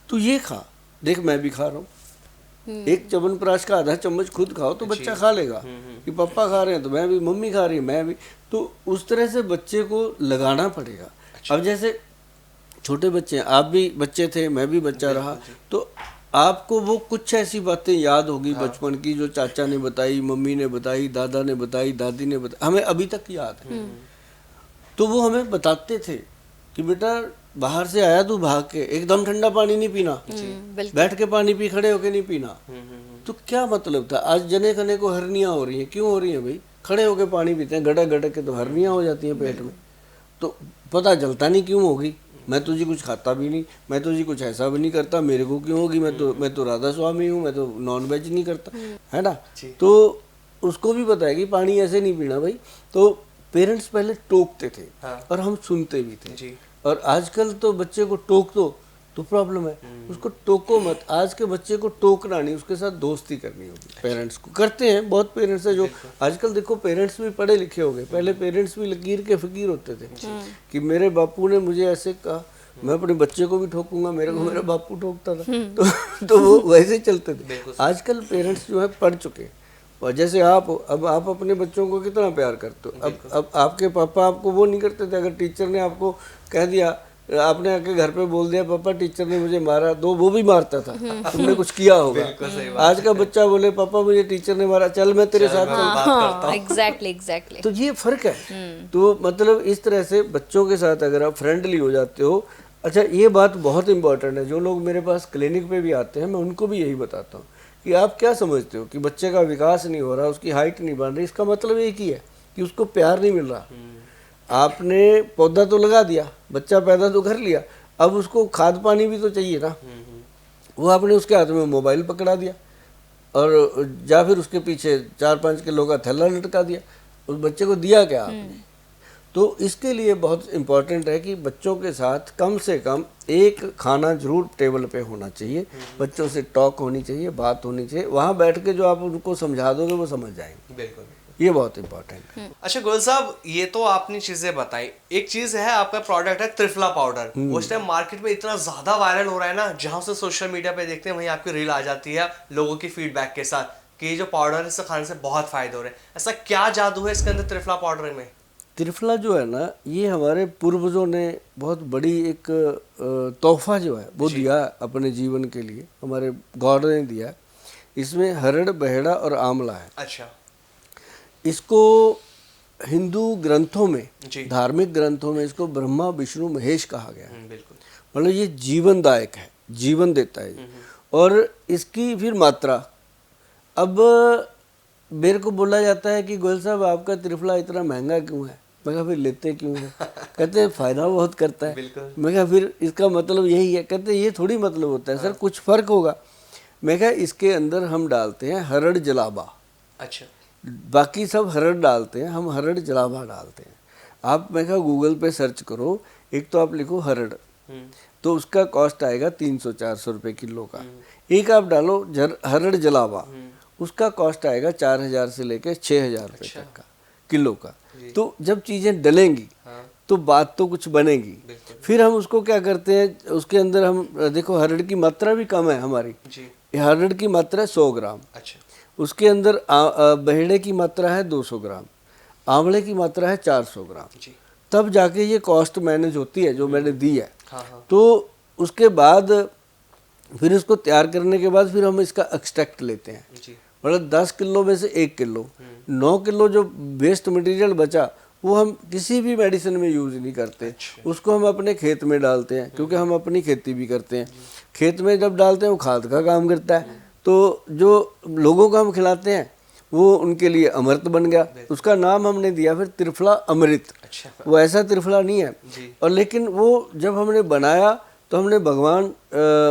तो ये खा, देख मैं भी खा रहा हूँ। एक च्यवनप्राश का आधा चम्मच खुद खाओ तो बच्चा खा लेगा कि पापा खा रहे हैं तो मैं भी, मम्मी खा रही है मैं भी। तो उस तरह से बच्चे को लगाना पड़ेगा। अब जैसे छोटे बच्चे हैं, आप भी बच्चे थे, मैं भी बच्चा रहा, तो आपको वो कुछ ऐसी बातें याद होगी बचपन की जो चाचा ने बताई, मम्मी ने बताई, दादा ने बताई, दादी ने बताई, हमें अभी तक याद है। तो वो हमें बताते थे कि बेटा बाहर से आया तू भाग के, एकदम ठंडा पानी नहीं पीना, बैठ के पानी पी, खड़े होके नहीं पीना। तो क्या मतलब था? आज जने खने को हर्नियाँ हो रही हैं, क्यों हो रही हैं भाई? खड़े होके पानी पीते हैं, गड़क गड़क के, तो हर्नियाँ हो जाती हैं पेट में। तो पता चलता नहीं क्यों होगी, मैं तो जी कुछ खाता भी नहीं, मैं तो जी कुछ ऐसा भी नहीं करता, मेरे को क्यों होगी? मैं तो राधा स्वामी हूँ, मैं तो नॉन वेज नहीं करता, है ना। तो उसको भी पता है कि पानी ऐसे नहीं पीना भाई। तो पेरेंट्स पहले टोकते थे और हम सुनते भी थे। और आजकल तो बच्चे को टोक दो तो प्रॉब्लम है, उसको टोको मत। आज के बच्चे को टोकना नहीं, उसके साथ दोस्ती करनी होगी। पेरेंट्स को करते हैं, बहुत पेरेंट्स है जो आजकल, देखो पेरेंट्स भी पढ़े लिखे हो गए, पहले पेरेंट्स भी लकीर के फकीर होते थे कि मेरे बापू ने मुझे ऐसे कहा, मैं अपने बच्चे को भी ठोकूंगा, मेरे को मेरा बापू ठोकता था। तो वो वैसे चलते थे। आजकल पेरेंट्स जो है पढ़ चुके, और जैसे आप, अब आप अपने बच्चों को कितना प्यार करते हो। अब आपके पापा आपको वो नहीं करते थे। अगर टीचर ने आपको कह दिया, आपने आके घर पे बोल दिया पापा टीचर ने मुझे मारा, तो वो भी मारता था, तुमने कुछ किया होगा। आज का बच्चा बोले पापा मुझे टीचर ने मारा, चल मैं तेरे साथ बात करता हूं। एग्जैक्टली। तो ये फर्क है। तो मतलब इस तरह से बच्चों के साथ अगर आप फ्रेंडली हो जाते हो। अच्छा, ये बात बहुत इंपॉर्टेंट है, जो लोग मेरे पास क्लिनिक पे भी आते हैं, मैं उनको भी यही बताता हूँ कि आप क्या समझते हो कि बच्चे का विकास नहीं हो रहा, उसकी हाइट नहीं बढ़ रही, इसका मतलब एक ही है कि उसको प्यार नहीं मिल रहा। आपने पौधा तो लगा दिया, बच्चा पैदा तो कर लिया, अब उसको खाद पानी भी तो चाहिए ना। वो आपने उसके हाथ में मोबाइल पकड़ा दिया और या फिर उसके पीछे 4-5 किलो का थैला लटका दिया, उस बच्चे को दिया क्या आपने? तो इसके लिए बहुत इम्पोर्टेंट है कि बच्चों के साथ कम से कम एक खाना जरूर टेबल पे होना चाहिए, बच्चों से टॉक होनी चाहिए, बात होनी चाहिए। वहाँ बैठ के जो आप उनको समझा दोगे वो समझ जाएंगे। बिल्कुल, ये बहुत इम्पोर्टेंट है। अच्छा गोयल साहब, ये तो आपने चीजें बताई, एक चीज है आपका प्रोडक्ट है त्रिफला पाउडर, उस टाइम मार्केट में इतना ज्यादा वायरल हो रहा है ना, जहां से सोशल मीडिया पे देखते हैं वहीं आपकी रील आ जाती है लोगों की फीडबैक के साथ कि ये जो पाउडर है इससे खाने से बहुत फायदे हो रहे हैं। ऐसा क्या जादू है इसके अंदर त्रिफला पाउडर में? त्रिफला जो है ना, ये हमारे पूर्वजों ने बहुत बड़ी एक तोहफा जो है वो दिया अपने जीवन के लिए, हमारे गॉड ने दिया। इसमें हरड़, बहेड़ा और आंवला है। अच्छा। इसको हिंदू ग्रंथों में, धार्मिक ग्रंथों में इसको ब्रह्मा विष्णु महेश कहा गया है। बिल्कुल। मतलब ये जीवनदायक है, जीवन देता है। और इसकी फिर मात्रा, अब मेरे को बोला जाता है कि गोयल साहब आपका त्रिफला इतना महंगा क्यों है? मैं कहा फिर लेते क्यों है? कहते हैं फायदा बहुत करता है। मैं कहा फिर इसका मतलब यही है? कहते हैं ये थोड़ी मतलब होता है सर, कुछ फर्क होगा। मैं कहा इसके अंदर हम डालते हैं हरड़ जलाबा। अच्छा। बाकी सब हरड़ डालते हैं, हम हरड़ जलाबा डालते हैं। आप, मैं कहा गूगल पे सर्च करो, एक तो आप लिखो हरड़, तो उसका कॉस्ट आएगा 300-400 रुपये किलो का। एक आप डालो हरड़ जलाबा, उसका कॉस्ट आएगा 4000 से लेकर 6000 रुपये तक का किलो का। तो जब चीज़ें डलेंगी तो बात तो कुछ बनेगी। फिर हम उसको क्या करते हैं, उसके अंदर हम देखो हरड़ की मात्रा भी कम है हमारी, हरड़ की मात्रा है 100 ग्राम। अच्छा। उसके अंदर बहेड़े की मात्रा है 200 ग्राम, आंवले की मात्रा है 400 ग्राम। तब जाके ये कॉस्ट मैनेज होती है जो मैंने दी है। तो उसके बाद फिर इसको तैयार करने के बाद फिर हम इसका एक्सट्रैक्ट लेते हैं। मतलब 10 किलो में से 1 किलो, 9 किलो जो वेस्ट मटेरियल बचा वो हम किसी भी मेडिसिन में यूज़ नहीं करते। उसको हम अपने खेत में डालते हैं, क्योंकि हम अपनी खेती भी करते हैं। खेत में जब डालते हैं वो खाद का काम करता है, तो जो लोगों को हम खिलाते हैं वो उनके लिए अमृत बन गया। उसका नाम हमने दिया फिर त्रिफला अमृत। वो ऐसा त्रिफला नहीं है। और लेकिन वो जब हमने बनाया तो हमने भगवान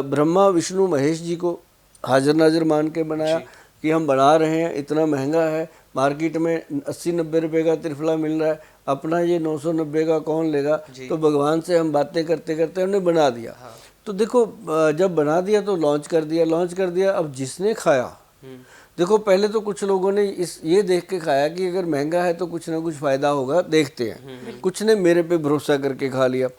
ब्रह्मा विष्णु महेश जी को हाजिर नाजिर मान के बनाया कि हम बना रहे हैं, इतना महंगा है, मार्केट में 80-90 रुपए का त्रिफला मिल रहा है, अपना ये 990 का कौन लेगा। तो भगवान से हम बातें करते करते हमने बना दिया। तो देखो जब बना दिया तो लॉन्च कर दिया। अब जिसने खाया, देखो पहले तो कुछ लोगों ने ये देख के खाया कि अगर महंगा है तो कुछ ना कुछ फ़ायदा होगा, देखते हैं। कुछ ने मेरे पे भरोसा करके खा लिया,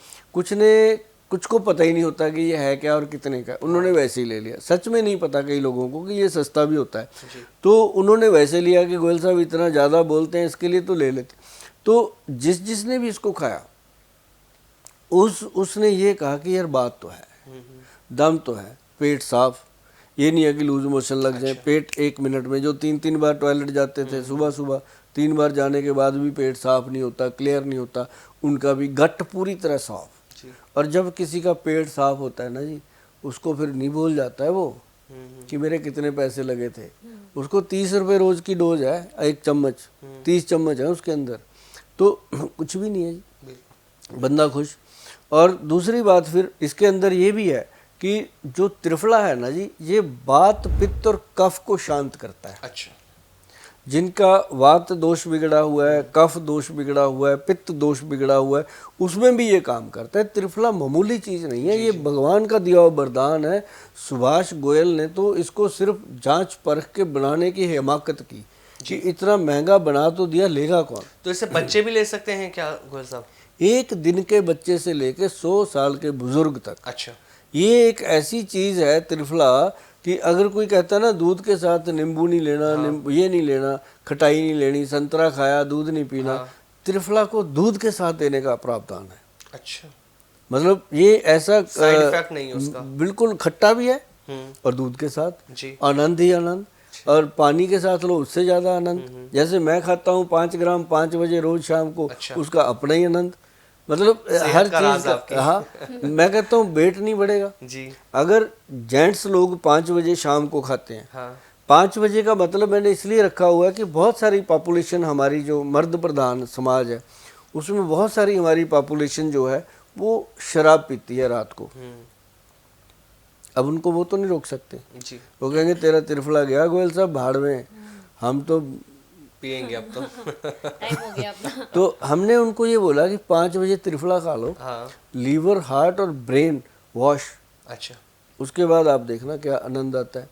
कुछ को पता ही नहीं होता कि ये है क्या और कितने का, उन्होंने वैसे ही ले लिया। सच में नहीं पता कई लोगों को कि ये सस्ता भी होता है, तो उन्होंने वैसे लिया कि गोयल साहब इतना ज़्यादा बोलते हैं इसके लिए तो ले लेते। तो जिसने भी इसको खाया उसने ये कहा कि यार बात तो है, दम तो है, पेट साफ, ये नहीं है कि लूज मोशन लग जाए। पेट 1 मिनट में, जो 3 बार टॉयलेट जाते थे सुबह 3 बार जाने के बाद भी पेट साफ नहीं होता, क्लियर नहीं होता, उनका भी गट पूरी तरह साफ। और जब किसी का पेट साफ होता है ना जी, उसको फिर नहीं भूल जाता है वो कि मेरे कितने पैसे लगे थे। उसको 30 रुपये रोज की डोज है, 1 चम्मच, 30 चम्मच है उसके अंदर, तो कुछ भी नहीं है जी, बंदा खुश। और दूसरी बात फिर इसके अंदर ये भी है कि जो त्रिफला है ना जी, ये वात पित्त और कफ को शांत करता है। अच्छा। जिनका वात दोष बिगड़ा हुआ है, कफ दोष बिगड़ा हुआ है, पित्त दोष बिगड़ा हुआ है, उसमें भी ये काम करता है। त्रिफला मामूली चीज़ नहीं है, ये भगवान का दिया हुआ वरदान है। सुभाष गोयल ने तो इसको सिर्फ जांच परख के बनाने की हिमाकत की कि इतना महंगा बना तो दिया, लेगा कौन। तो इसे बच्चे भी ले सकते हैं क्या गोयल साहब? 1 दिन के बच्चे से लेके 100 साल के बुजुर्ग तक। अच्छा। ये एक ऐसी चीज़ है त्रिफला कि अगर कोई कहता है ना दूध के साथ नींबू नहीं लेना, ये नहीं लेना, खटाई नहीं लेनी, संतरा खाया दूध नहीं पीना, त्रिफला को दूध के साथ देने का प्रावधान है। अच्छा। मतलब ये ऐसा साइड इफेक्ट नहीं है उसका, बिल्कुल खट्टा भी है और दूध के साथ जी। आनंद ही आनंद। और पानी के साथ लो उससे ज़्यादा आनंद। जैसे मैं खाता हूँ 5 ग्राम 5 बजे रोज शाम को, उसका अपना ही आनंद। मतलब हर चीज का, हाँ मैं कहता हूँ वेट नहीं बढ़ेगा जी। अगर जेंट्स लोग 5 बजे शाम को खाते हैं। हाँ। 5 बजे का मतलब मैंने इसलिए रखा हुआ है कि बहुत सारी पॉपुलेशन हमारी जो मर्द प्रधान समाज है, उसमें बहुत सारी हमारी पॉपुलेशन जो है वो शराब पीती है रात को। अब उनको वो तो नहीं रोक सकते जी। वो कहेंगे तेरा त्रिफला गया गोयल साहब भाड़ में, हम तो पिएंगे अब तो। टाइम हो गया अपना। तो हमने उनको ये बोला कि 5 बजे त्रिफला खा लो, हाँ। लीवर हार्ट और ब्रेन वॉश, अच्छा। उसके बाद आप देखना क्या आनंद आता है।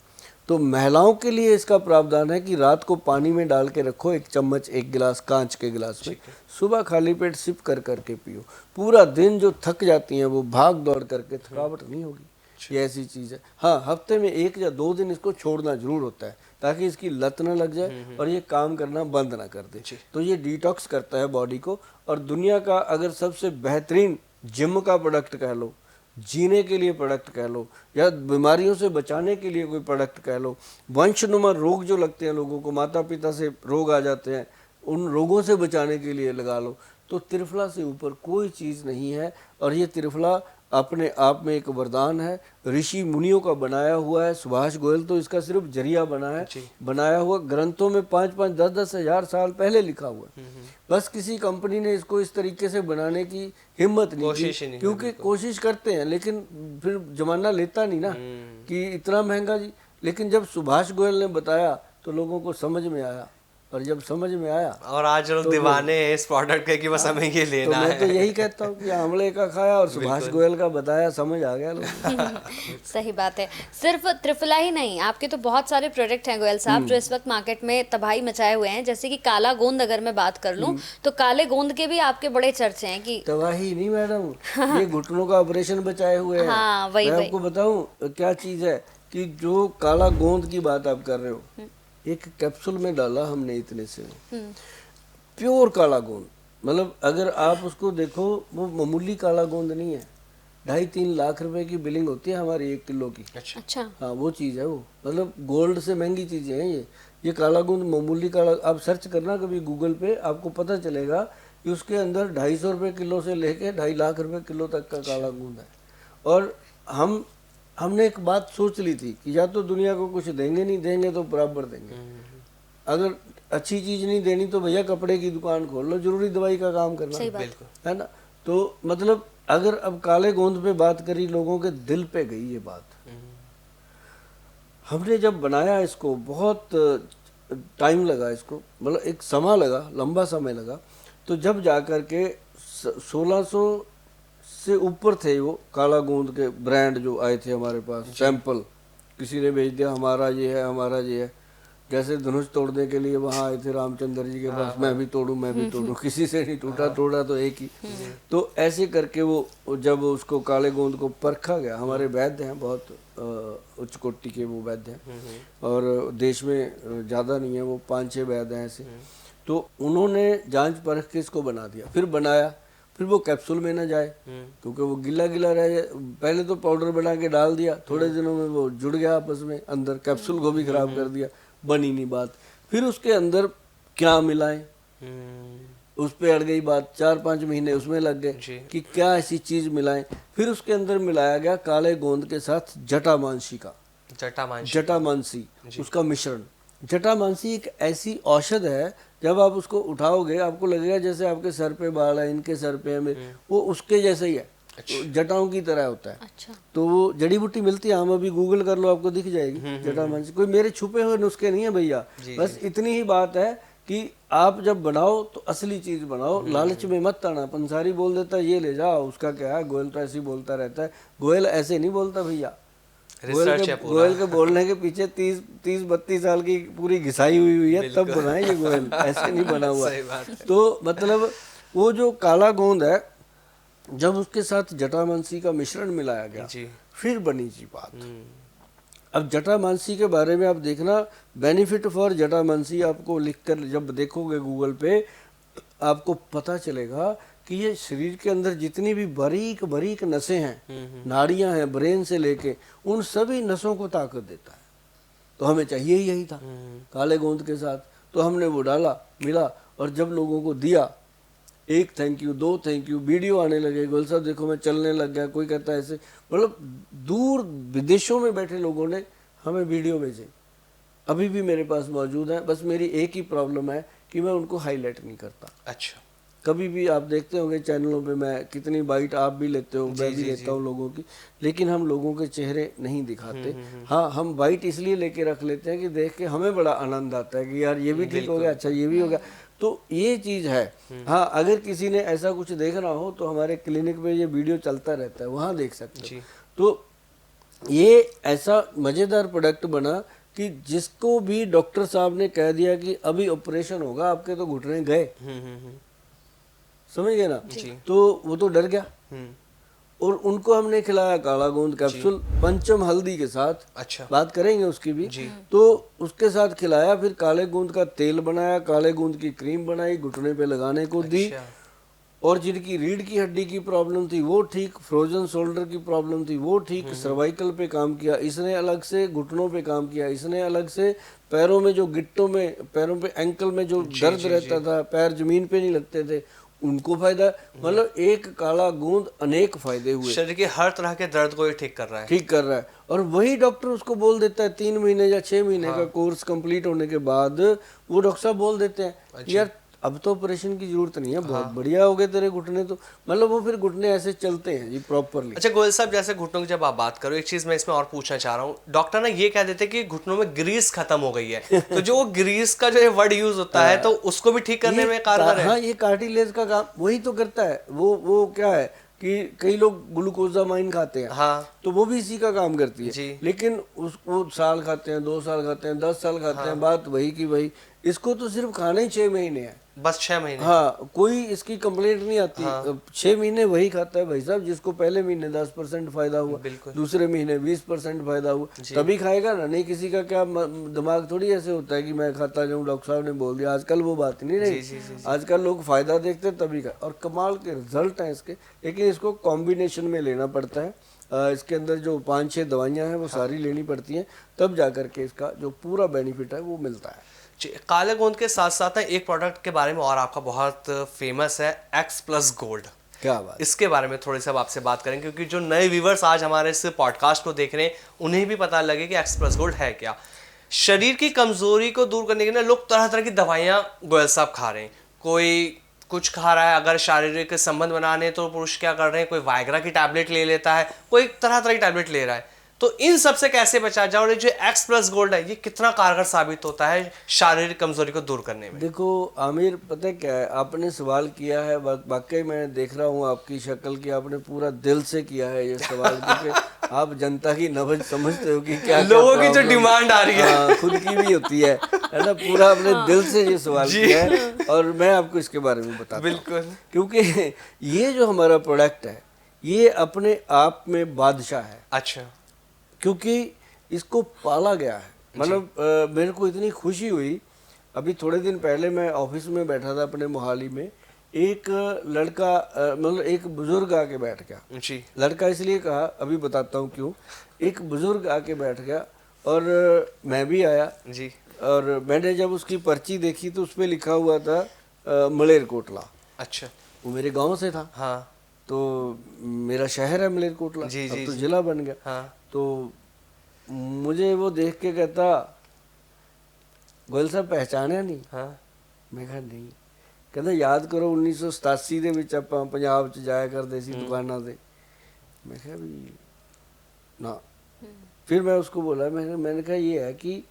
तो महिलाओं के लिए इसका प्रावधान है कि रात को पानी में डाल के रखो 1 चम्मच 1 गिलास कांच के गिलास में, सुबह खाली पेट सिप कर करके पियो। पूरा दिन जो थक जाती हैं वो भाग दौड़ करके थकावट नहीं होगी। ये ऐसी चीज़ है। हाँ, हफ्ते में 1 या 2 दिन इसको छोड़ना जरूर होता है ताकि इसकी लत ना लग जाए और ये काम करना बंद ना कर दे। तो ये डिटॉक्स करता है बॉडी को। और दुनिया का अगर सबसे बेहतरीन जिम का प्रोडक्ट कह लो, जीने के लिए प्रोडक्ट कह लो, या बीमारियों से बचाने के लिए कोई प्रोडक्ट कह लो, वंशनुमा रोग जो लगते हैं लोगों को, माता पिता से रोग आ जाते हैं, उन रोगों से बचाने के लिए लगा लो, तो त्रिफला से ऊपर कोई चीज़ नहीं है। और ये त्रिफला अपने आप में एक वरदान है, ऋषि मुनियों का बनाया हुआ है। सुभाष गोयल तो इसका सिर्फ जरिया बना है, बनाया हुआ ग्रंथों में 5-5, 10-10 हजार साल पहले लिखा हुआ है। बस किसी कंपनी ने इसको इस तरीके से बनाने की हिम्मत नहीं की, क्योंकि कोशिश करते हैं लेकिन फिर जमाना लेता नहीं ना कि इतना महंगा जी। लेकिन जब सुभाष गोयल ने बताया तो लोगों को समझ में आया, और जब समझ में आया और आज लोग दीवाने हैं इस प्रोडक्ट के कि बस हमें ये लेना है। मैं तो यही कहता हूँ कि आंवले का खाया और सुभाष गोयल का बताया, समझ आ गया लोग। सही बात है। सिर्फ त्रिफला ही नहीं, आपके तो बहुत सारे प्रोडक्ट हैं गोयल साहब जो इस वक्त मार्केट में तबाही मचाए हुए हैं। जैसे कि काला गोंद अगर मैं बात कर लूं तो काले गोंद के भी आपके बड़े चर्चे हैं कि तबाही नहीं मैडम, ये घुटनों का ऑपरेशन बचाए हुए हैं। हाँ, वही मैं आपको बताऊं क्या चीज है कि जो काला गोंद की बात आप कर रहे हो, एक कैप्सूल में डाला हमने इतने से, प्योर काला गोंद। मतलब अगर आप उसको देखो वो मामूली काला गोंद नहीं है, 2.5-3 लाख रुपए की बिलिंग होती है हमारी 1 किलो की। अच्छा। हाँ वो चीज़ है वो, मतलब गोल्ड से महंगी चीज़ें हैं ये काला गोंद मामूली काला। आप सर्च करना कभी गूगल पे, आपको पता चलेगा कि उसके अंदर 250 रुपये किलो से लेके 2.5 लाख रुपए किलो तक का काला गूंद है। और हमने एक बात सोच ली थी कि या तो दुनिया को कुछ देंगे, नहीं देंगे तो बराबर देंगे। अगर अच्छी चीज नहीं देनी तो भैया कपड़े की दुकान खोल लो, जरूरी दवाई का काम करना, है ना। तो मतलब अगर अब काले गोंद पे बात करी, लोगों के दिल पे गई ये बात। हमने जब बनाया इसको बहुत टाइम लगा, इसको मतलब एक समय लगा, लंबा समय लगा। तो जब जाकर के 1600 से ऊपर थे वो काला गोंद के ब्रांड जो आए थे हमारे पास, सैंपल किसी ने भेज दिया, हमारा ये है, हमारा ये है। जैसे धनुष तोड़ने के लिए वहाँ आए थे रामचंद्र जी के पास, मैं भी तोड़ूं, मैं भी तोड़ूं, किसी से नहीं टूटा, तोड़ा तो एक ही। तो ऐसे करके वो जब उसको काले गोंद को परखा गया, हमारे वैद्य हैं बहुत उच्च कोटि के वो वैद्य हैं, और देश में ज़्यादा नहीं है, वो 5-6 वैद्य हैं ऐसे। तो उन्होंने जांच परख के इसको बना दिया, फिर बनाया, फिर वो कैप्सूल में ना जाए क्योंकि वो गिला गिला रह जाए। पहले तो पाउडर बना के डाल दिया, थोड़े दिनों में वो जुड़ गया आपस में, अंदर कैप्सूल को भी खराब कर दिया, बनी नहीं बात। फिर उसके अंदर क्या मिलाएं, उस पे अड़ गई बात। 4-5 महीने उसमें लग गए कि क्या ऐसी चीज मिलाएं। फिर उसके अंदर मिलाया गया काले गोंद के साथ जटामांसी का, जटामांसी उसका मिश्रण। जटामांसी एक ऐसी औषध है, जब आप उसको उठाओगे आपको लगेगा जैसे आपके सर पे बाल है, इनके सर पे है, वो उसके जैसे ही है। अच्छा। जटाओं की तरह होता है। अच्छा। तो वो जड़ी बूटी मिलती है, हम अभी गूगल कर लो आपको दिख जाएगी जटामांसी। कोई मेरे छुपे हुए नुस्खे नहीं है भैया, बस इतनी ही बात है कि आप जब बनाओ तो असली चीज बनाओ, लालच में मत आना। पंसारी बोल देता है ये ले जाओ, उसका क्या है, गोयल तो ऐसे ही बोलता रहता है। गोयल ऐसे नहीं बोलता भैया, गोयल के बोलने के पीछे 30-32 साल की पूरी घिसाई हुई है, तब बनाए ये गोयल, ऐसे नहीं बना हुआ। तो मतलब वो जो काला गोंद है, जब उसके साथ जटामांसी का मिश्रण मिलाया गया फिर बनी जी बात। अब जटामांसी के बारे में आप देखना, बेनिफिट फॉर जटामांसी आपको लिखकर जब देखोगे गूगल पे, आपको पता चलेगा कि ये शरीर के अंदर जितनी भी बारीक बारीक नसें हैं, नाड़ियां हैं, ब्रेन से लेके उन सभी नसों को ताकत देता है। तो हमें चाहिए ही यही था काले गोंद के साथ। तो हमने वो डाला, मिला, और जब लोगों को दिया, 1 thank you, 2 thank you, video आने लगे, गोयल साहब देखो मैं चलने लग गया, कोई कहता है ऐसे। मतलब दूर विदेशों में बैठे लोगों ने हमें वीडियो भेजे, अभी भी मेरे पास मौजूद है। बस मेरी एक ही प्रॉब्लम है कि मैं उनको हाईलाइट नहीं करता। अच्छा। कभी भी आप देखते होंगे चैनलों पे, मैं कितनी बाइट आप भी लेते हो, मैं भी लेता हूँ लोगों की, लेकिन हम लोगों के चेहरे नहीं दिखाते। हाँ, हम बाइट इसलिए लेके रख लेते हैं कि देख के हमें बड़ा आनंद आता है कि यार ये भी ठीक हो गया, अच्छा ये भी हो गया। तो ये चीज़ है। हाँ, अगर किसी ने ऐसा कुछ देखना हो तो हमारे क्लिनिक में ये वीडियो चलता रहता है, वहाँ देख सकते हो। तो ये ऐसा मज़ेदार प्रोडक्ट बना कि जिसको भी डॉक्टर साहब ने कह दिया कि अभी ऑपरेशन होगा, आपके तो घुटने गए, समझ गए ना, तो वो तो डर गया। और उनको हमने खिलाया काला गोंद कैप्सूल पंचम हल्दी के साथ। अच्छा। बात करेंगे उसकी भी। तो उसके साथ खिलाया, फिर काले गोंद का तेल बनाया, काले गोंद की क्रीम बनाई, घुटने पे लगाने को दी। और जिनकी रीढ़ की हड्डी की प्रॉब्लम थी वो ठीक, फ्रोजन शोल्डर की प्रॉब्लम थी वो ठीक, सर्वाइकल पे काम किया इसने अलग से, घुटनों पे काम किया इसने अलग से, पैरों में जो गिट्टों में, पैरों पे एंकल में जो दर्द रहता था, पैर जमीन पे नहीं लगते थे, उनको फायदा। मतलब एक काला गोंद अनेक फायदे हुए, शरीर के हर तरह के दर्द को ठीक कर रहा है, ठीक कर रहा है। और वही डॉक्टर उसको बोल देता है 3 महीने या 6 महीने का कोर्स कंप्लीट होने के बाद, वो डॉक्टर साहब बोल देते हैं यार अब तो ऑपरेशन की जरूरत नहीं है, बहुत बढ़िया हो गए तेरे घुटने। तो मतलब वो फिर घुटने ऐसे चलते हैं जी प्रॉपरली। अच्छा गोयल साहब, जैसे घुटनों की जब आप बात करो, एक चीज मैं इसमें और पूछना चाह रहा हूँ, डॉक्टर ना ये कह देते हैं कि घुटनों में ग्रीस खत्म हो गई है, तो जो ग्रीस का जो वर्ड यूज होता है, तो उसको भी ठीक करने में कारगर है। हाँ, ये कार्टिलेज का काम वही तो करता है। वो क्या है कि कई लोग ग्लूकोजामाइन खाते हैं, हाँ, तो वो भी इसी का काम करती है। लेकिन वो साल खाते हैं, 2 साल खाते हैं, 10 साल खाते हैं, बात वही की वही। इसको तो सिर्फ खाने ही 6 महीने है, बस 6 महीने। हाँ, कोई इसकी कंप्लेंट नहीं आती। हाँ। 6 महीने वही खाता है भाई साहब जिसको पहले महीने 10% फायदा हुआ, दूसरे महीने 20% फायदा हुआ, तभी खाएगा ना। नहीं किसी का क्या दिमाग थोड़ी ऐसे होता है कि मैं खाता जाऊँ, डॉक्टर साहब ने बोल दिया। आजकल वो बात नहीं रही, आजकल लोग फायदा देखते तभी खा, और कमाल के रिजल्ट हैं इसके। लेकिन इसको कॉम्बिनेशन में लेना पड़ता है। इसके अंदर जो 5-6 दवाइयाँ हैं वो सारी लेनी पड़ती हैं, तब जा करके इसका जो पूरा बेनिफिट है वो मिलता है। काले गोंद के साथ साथ ना एक प्रोडक्ट के बारे में और आपका बहुत फेमस है, एक्स प्लस गोल्ड। क्या बात। इसके बारे में थोड़ी सी अब आपसे बात करेंगे, क्योंकि जो नए व्यूवर्स आज हमारे इस पॉडकास्ट को देख रहे हैं उन्हें भी पता लगे कि एक्स प्लस गोल्ड है क्या। शरीर की कमजोरी को दूर करने के लिए लोग तरह तरह की दवाइयाँ गोयल साहब खा रहे हैं। कोई कुछ खा रहा है, अगर शारीरिक संबंध बनाने तो पुरुष क्या कर रहे हैं, कोई वायग्रा की टैबलेट ले लेता है, कोई तरह तरह की टैबलेट ले रहा है। तो इन सब से कैसे बचा जाए, और ये जो एक्स प्लस गोल्ड है ये कितना कारगर साबित होता है शारीरिक कमजोरी को दूर करने में? देखो आमिर, पता है क्या है, आपने सवाल किया है, वाकई मैं देख रहा हूँ आपकी शक्ल की, आपने पूरा दिल से किया है ये सवाल, क्योंकि आप जनता की नब्ज समझते हो कि क्या लोगों की जो डिमांड आ रही है खुद की भी होती है ना, पूरा अपने दिल से ये सवाल किया है और मैं आपको इसके बारे में बताता हूँ। बिल्कुल, क्योंकि ये जो हमारा प्रोडक्ट है ये अपने आप में बादशाह है। अच्छा, क्योंकि इसको पाला गया है। मतलब मेरे को इतनी खुशी हुई, अभी थोड़े दिन पहले मैं ऑफिस में बैठा था अपने मोहाली में, एक लड़का मतलब एक बुजुर्ग आके बैठ गया जी। लड़का इसलिए कहा, अभी बताता हूँ क्यों। एक बुजुर्ग आके बैठ गया और मैं भी आया जी। और मैंने जब उसकी पर्ची देखी तो उसपे लिखा हुआ था मलेरकोटला। अच्छा, वो मेरे गांव से था। हाँ तो मेरा शहर है मलेरकोटला, जी, अब जी, तो जी। जिला बन गया। हाँ तो मुझे वो देख के कहता, गोयल साहब पहचाने नहीं? हाँ। मैं कहा नहीं। कहता याद करो 1987 ਦੇ ਵਿੱਚ ਆਪਾਂ ਪੰਜਾਬ ਚ ਜਾਇਆ ਕਰਦੇ ਸੀ ਦੁਕਾਨਾਂ ਤੇ। मैं कहा भी ना। फिर मैं उसको बोला, मैंने कहा ये है कि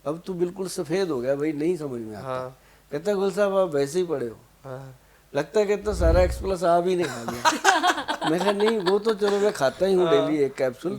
अब तू बिल्कुल सफेद हो गया भाई, नहीं समझ में आता। हाँ। कहता गोयल साहब आप वैसे ही पड़े हो। हाँ। लगता है कहता सारा एक्स प्लस आप ही ने खा लिया। मैं कहा नहीं, वो तो चलो मैं खाता ही हूँ डेली एक कैप्सूल,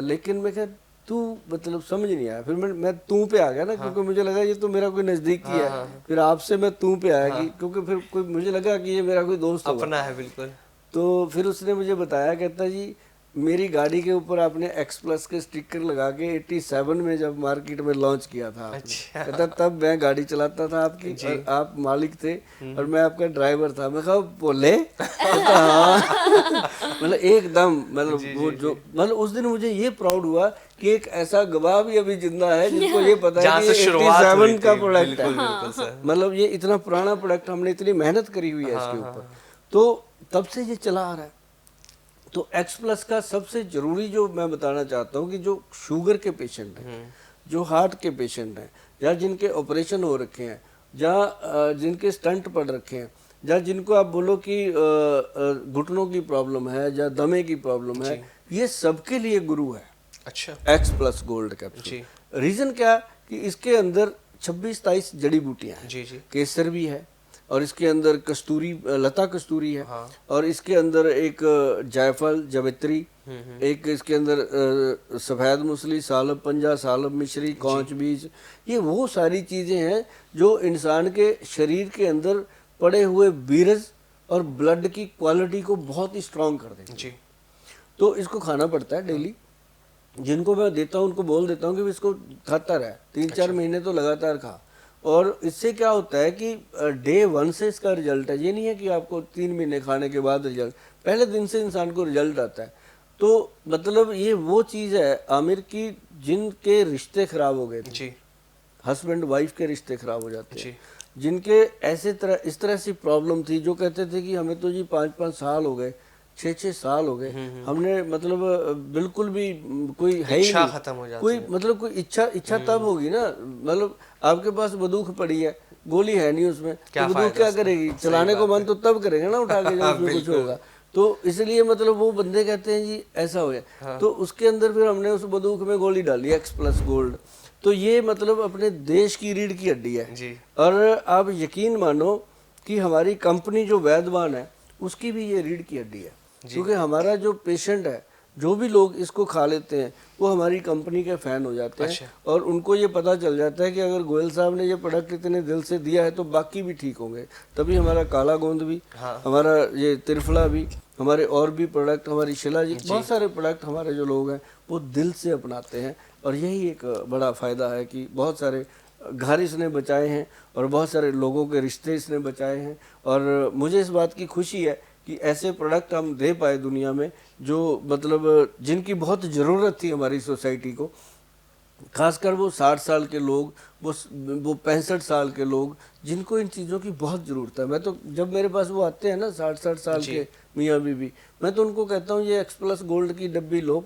लेकिन मैं कहा तू मतलब समझ नहीं आया। फिर मैं तू पे आ गया ना, क्योंकि मुझे लगा ये तो मेरा कोई नजदीकी है। फिर आपसे मैं तू पे आया कि क्योंकि फिर कोई मुझे लगा कि ये मेरा कोई दोस्त होगा। अपना है बिल्कुल। तो फिर उसने मुझे बताया, कहता जी मेरी गाड़ी के ऊपर आपने एक्स प्लस के स्टिकर लगा के 87 में जब मार्केट में लॉन्च किया था आपने। अच्छा। कहता तब मैं गाड़ी चलाता था आपकी और आप मालिक थे और मैं आपका ड्राइवर था। मैं कहा बोले? कहता हाँ। मतलब एकदम मतलब वो जो मतलब उस दिन मुझे ये प्राउड हुआ कि एक ऐसा गवाह भी अभी जिंदा है जिसको ये पता है कि ये 87 का प्रोडक्ट है। मतलब ये इतना पुराना प्रोडक्ट, हमने इतनी मेहनत करी हुई है इसके ऊपर, तो तब से ये चला आ रहा है। तो एक्स प्लस का सबसे जरूरी जो मैं बताना चाहता हूँ कि जो शुगर के पेशेंट हैं, जो हार्ट के पेशेंट हैं, या जिनके ऑपरेशन हो रखे हैं, या जिनके स्टंट पड़ रखे हैं, या जिनको आप बोलो कि घुटनों की प्रॉब्लम है या दमे की प्रॉब्लम है, ये सबके लिए गुरु है अच्छा, X plus gold capsule. Reason क्या कि इसके अंदर 26-27 जड़ी बूटियां हैं। जी जी। केसर भी है और इसके अंदर कस्तूरी, लता कस्तूरी है। हाँ। और इसके अंदर एक जायफल, जवित्री, एक इसके अंदर सफेद मूसली, सालब पंजा, सालब मिश्री, कौंच बीज, ये वो सारी चीजें हैं जो इंसान के शरीर के अंदर पड़े हुए वीरज और ब्लड की क्वालिटी को बहुत ही स्ट्रांग कर देते हैं। जी। तो इसको खाना पड़ता है डेली। जिनको मैं देता हूँ उनको बोल देता हूँ कि इसको खाता रहे 3-4 महीने तो लगातार खा। और इससे क्या होता है कि डे 1 से इसका रिजल्ट है। ये नहीं है कि आपको 3 महीने खाने के बाद रिजल्ट, पहले दिन से इंसान को रिजल्ट आता है। तो मतलब ये वो चीज़ है आमिर की जिनके रिश्ते खराब हो गए थे, जी। हस्बैंड वाइफ के रिश्ते खराब हो जाते जी। हैं, जिनके ऐसे तरह इस तरह सी प्रॉब्लम थी, जो कहते थे कि हमें तो जी 5-5 साल हो गए, 6-6 साल हो गए, हमने मतलब बिल्कुल भी कोई है ही इच्छा नहीं, खत्म हो जाती कोई है। मतलब कोई इच्छा तब होगी ना, मतलब आपके पास बंदूक पड़ी है, गोली है नहीं उसमें, क्या तो बंदूक क्या करेगी? चलाने को मन तो तब करेगा ना उठा के जब उसमें कुछ होगा। तो इसलिए मतलब वो बंदे कहते हैं जी ऐसा हो गया। तो उसके अंदर फिर हमने उस बंदूक में गोली डाली एक्स प्लस गोल्ड। तो ये मतलब अपने देश की रीढ़ की हड्डी है जी। और आप यकीन मानो कि हमारी कंपनी जो वैद्यवान है उसकी भी ये रीढ़ की हड्डी है, क्योंकि हमारा जो पेशेंट है, जो भी लोग इसको खा लेते हैं वो हमारी कंपनी के फैन हो जाते हैं। अच्छा। और उनको ये पता चल जाता है कि अगर गोयल साहब ने ये प्रोडक्ट इतने दिल से दिया है तो बाकी भी ठीक होंगे। तभी हमारा काला गोंद भी, हमारा ये त्रिफला भी, हमारे और भी प्रोडक्ट, हमारी शिलाजीत, बहुत सारे प्रोडक्ट हमारे जो लोग हैं वो दिल से अपनाते हैं। और यही एक बड़ा फ़ायदा है कि बहुत सारे घर इसने बचाए हैं और बहुत सारे लोगों के रिश्ते इसने बचाए हैं। और मुझे इस बात की खुशी है कि ऐसे प्रोडक्ट हम दे पाए दुनिया में जो मतलब जिनकी बहुत ज़रूरत थी हमारी सोसाइटी को। खासकर वो 60 साल के लोग, वो 65 साल के लोग जिनको इन चीज़ों की बहुत ज़रूरत है। मैं तो जब मेरे पास वो आते हैं ना 60 साल के मियाँ बीबी, मैं तो उनको कहता हूँ ये एक्स प्लस गोल्ड की डब्बी लो।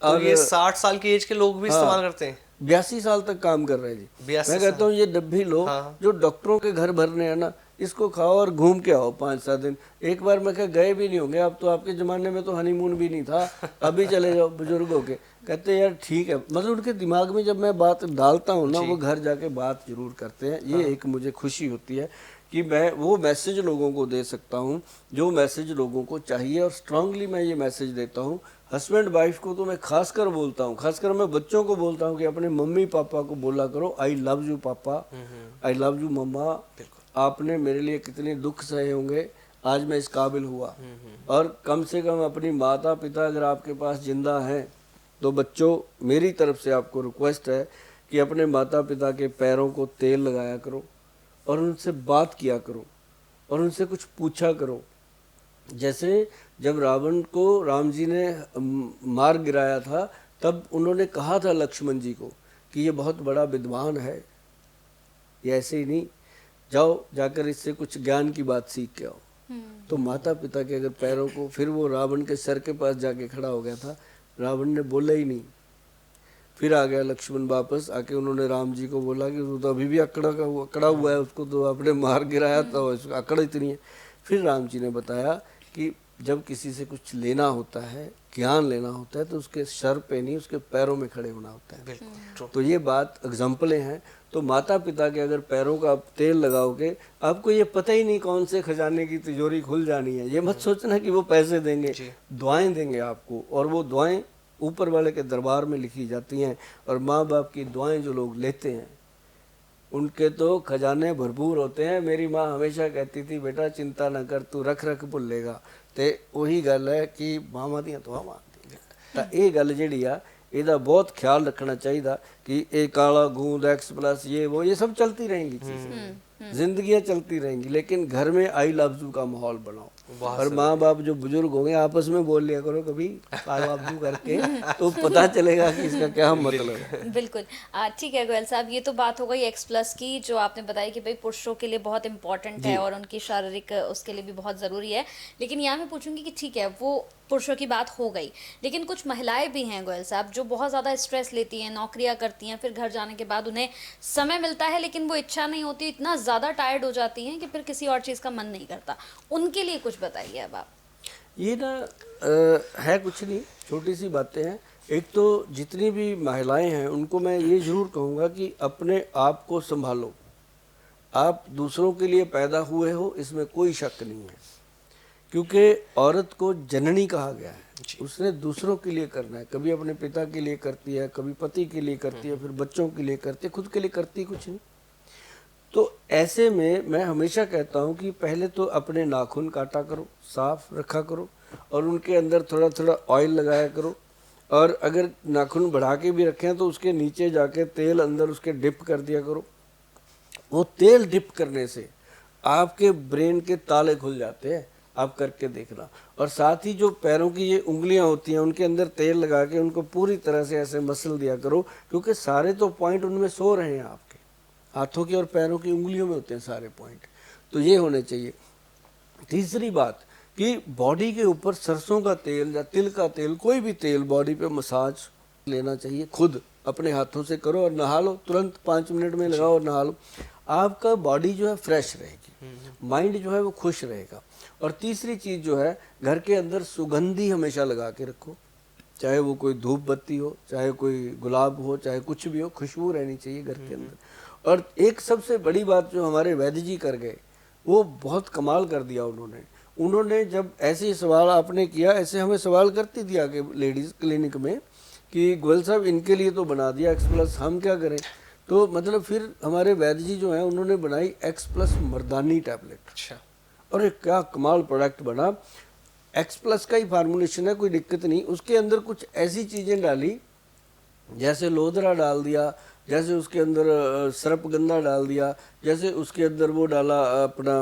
तो और ये 60 साल की एज के लोग भी इस्तेमाल करते हैं? 82 साल तक काम कर रहे हैं जी। 82 मैं कहता हूँ ये डब्बी लो, हाँ। जो डॉक्टरों के घर भरने हैं ना, इसको खाओ और घूम के आओ 5-7 दिन। एक बार मैं कहा गए भी नहीं होंगे, अब तो आपके ज़माने में तो हनीमून भी नहीं था, अभी चले जाओ बुजुर्गों के। कहते यार ठीक है, मतलब उनके दिमाग में जब मैं बात डालता हूँ ना, वो घर जाके बात जरूर करते हैं। ये एक मुझे खुशी होती है कि मैं वो मैसेज लोगों को दे सकता हूँ जो मैसेज लोगों को चाहिए, और स्ट्रांगली मैं ये मैसेज देता हूँ। हस्बैंड वाइफ को तो मैं खासकर बोलता हूँ, खासकर मैं बच्चों को बोलता हूँ कि अपने मम्मी पापा को बोला करो आई लव यू पापा, आई लव यू मम्मा, आपने मेरे लिए कितने दुख सहे होंगे, आज मैं इस काबिल हुआ। और कम से कम अपनी माता पिता अगर आपके पास जिंदा हैं तो बच्चों, मेरी तरफ से आपको रिक्वेस्ट है कि अपने माता पिता के पैरों को तेल लगाया करो और उनसे बात किया करो और उनसे कुछ पूछा करो। जैसे जब रावण को राम जी ने मार गिराया था, तब उन्होंने कहा था लक्ष्मण जी को कि ये बहुत बड़ा विद्वान है, ये ऐसे ही नहीं, जाओ जाकर इससे कुछ ज्ञान की बात सीख के आओ। तो माता पिता के अगर पैरों को, फिर वो रावण के सर के पास जाके खड़ा हो गया था, रावण ने बोला ही नहीं। फिर आ गया लक्ष्मण वापस आके, उन्होंने राम जी को बोला कि वो तो अभी भी अकड़ा हुआ है, उसको तो आपने मार गिराया था, अकड़ इतनी है। फिर राम जी ने बताया कि जब किसी से कुछ लेना होता है, ज्ञान लेना होता है, तो उसके सर पे नहीं, उसके पैरों में खड़े होना होता है। तो ये बात एग्जाम्पलें हैं। तो माता पिता के अगर पैरों का आप तेल लगाओगे, आपको ये पता ही नहीं कौन से खजाने की तिजोरी खुल जानी है। ये मत सोचना कि वो पैसे देंगे, दुआएं देंगे आपको, और वो दुआएं ऊपर वाले के दरबार में लिखी जाती हैं। और माँ बाप की दुआएं जो लोग लेते हैं उनके तो खजाने भरपूर होते हैं। मेरी माँ हमेशा कहती थी, बेटा चिंता न कर, तू रख रख भुल्लेगा। ते वही गल है कि मावां ਦੀਆਂ ਦੁਆਵਾਂ ਮਾਰਦੀਆਂ। ਤਾਂ ਇਹ ਗੱਲ ਜਿਹੜੀ ਆ, ਇਹਦਾ बहुत ख्याल रखना चाहिए कि ये काला गूंद एक्स प्लस ये सब चलती रहेंगी चीज़ें, जिंदगियाँ चलती रहेंगी, लेकिन घर में आई लव यू का माहौल बनाओ। और माँ बाप जो बुजुर्ग होंगे आपस में बोल लिया करो कभी आई लव यू करके, तो पता चलेगा कि इसका क्या मतलब है। बिल्कुल। ठीक है गोयल साहब, ये तो बात हो गई एक्स प्लस की, जो आपने बताया कि भाई पुरुषों के लिए बहुत इंपॉर्टेंट है और उनकी शारीरिक उसके लिए भी बहुत ज़रूरी है। लेकिन यहाँ मैं पूछूंगी कि ठीक है, वो पुरुषों की बात हो गई, लेकिन कुछ महिलाएं भी हैं गोयल साहब जो बहुत ज़्यादा स्ट्रेस लेती हैं, नौकरियां करती हैं, फिर घर जाने के बाद उन्हें समय मिलता है लेकिन वो इच्छा नहीं होती, इतना ज़्यादा टायर्ड हो जाती हैं कि फिर किसी और चीज़ का मन नहीं करता। उनके लिए कुछ बताइए अब आप। ये ना है कुछ नहीं, छोटी सी बातें हैं। एक तो जितनी भी महिलाएं हैं उनको मैं ये ज़रूर कहूँगा कि अपने आप को संभालो। आप दूसरों के लिए पैदा हुए हो, इसमें कोई शक नहीं है, क्योंकि औरत को जननी कहा गया है। उसने दूसरों के लिए करना है, कभी अपने पिता के लिए करती है, कभी पति के लिए करती है, फिर बच्चों के लिए करती है, खुद के लिए करती कुछ नहीं। तो ऐसे में मैं हमेशा कहता हूँ कि पहले तो अपने नाखून काटा करो, साफ रखा करो, और उनके अंदर थोड़ा थोड़ा ऑयल लगाया करो। और अगर नाखून बढ़ा के भी रखें तो उसके नीचे जाके तेल अंदर उसके डिप कर दिया करो। वो तेल डिप करने से आपके ब्रेन के ताले खुल जाते हैं, आप करके देखना। और साथ ही जो पैरों की ये उंगलियां होती हैं उनके अंदर तेल लगा के उनको पूरी तरह से ऐसे मसल दिया करो, क्योंकि सारे तो पॉइंट उनमें सो रहे हैं, आपके हाथों की और पैरों की उंगलियों में होते हैं सारे पॉइंट। तो ये होने चाहिए। तीसरी बात कि बॉडी के ऊपर सरसों का तेल या तिल का तेल, कोई भी तेल बॉडी पे मसाज लेना चाहिए, खुद अपने हाथों से करो और नहा लो, तुरंत 5 मिनट में लगाओ और नहा लो। आपका बॉडी जो है फ्रेश रहेगी, माइंड जो है वो खुश रहेगा। और तीसरी चीज़ जो है, घर के अंदर सुगंधी हमेशा लगा के रखो, चाहे वो कोई धूप बत्ती हो, चाहे कोई गुलाब हो, चाहे कुछ भी हो, खुशबू रहनी चाहिए घर के अंदर। और एक सबसे बड़ी बात जो हमारे वैद्य जी कर गए, वो बहुत कमाल कर दिया उन्होंने जब ऐसे सवाल आपने किया, ऐसे हमें सवाल करती थी आके लेडीज़ क्लिनिक में कि गोयल साहब इनके लिए तो बना दिया एक्स प्लस, हम क्या करें। तो मतलब फिर हमारे वैद्य जी जो हैं उन्होंने बनाई एक्स प्लस मर्दानी टैबलेट। अच्छा। और एक क्या कमाल प्रोडक्ट बना। एक्स प्लस का ही फार्मूलेशन है, कोई दिक्कत नहीं। उसके अंदर कुछ ऐसी चीज़ें डाली, जैसे लोदरा डाल दिया, जैसे उसके अंदर सरपगंधा डाल दिया, जैसे उसके अंदर वो डाला अपना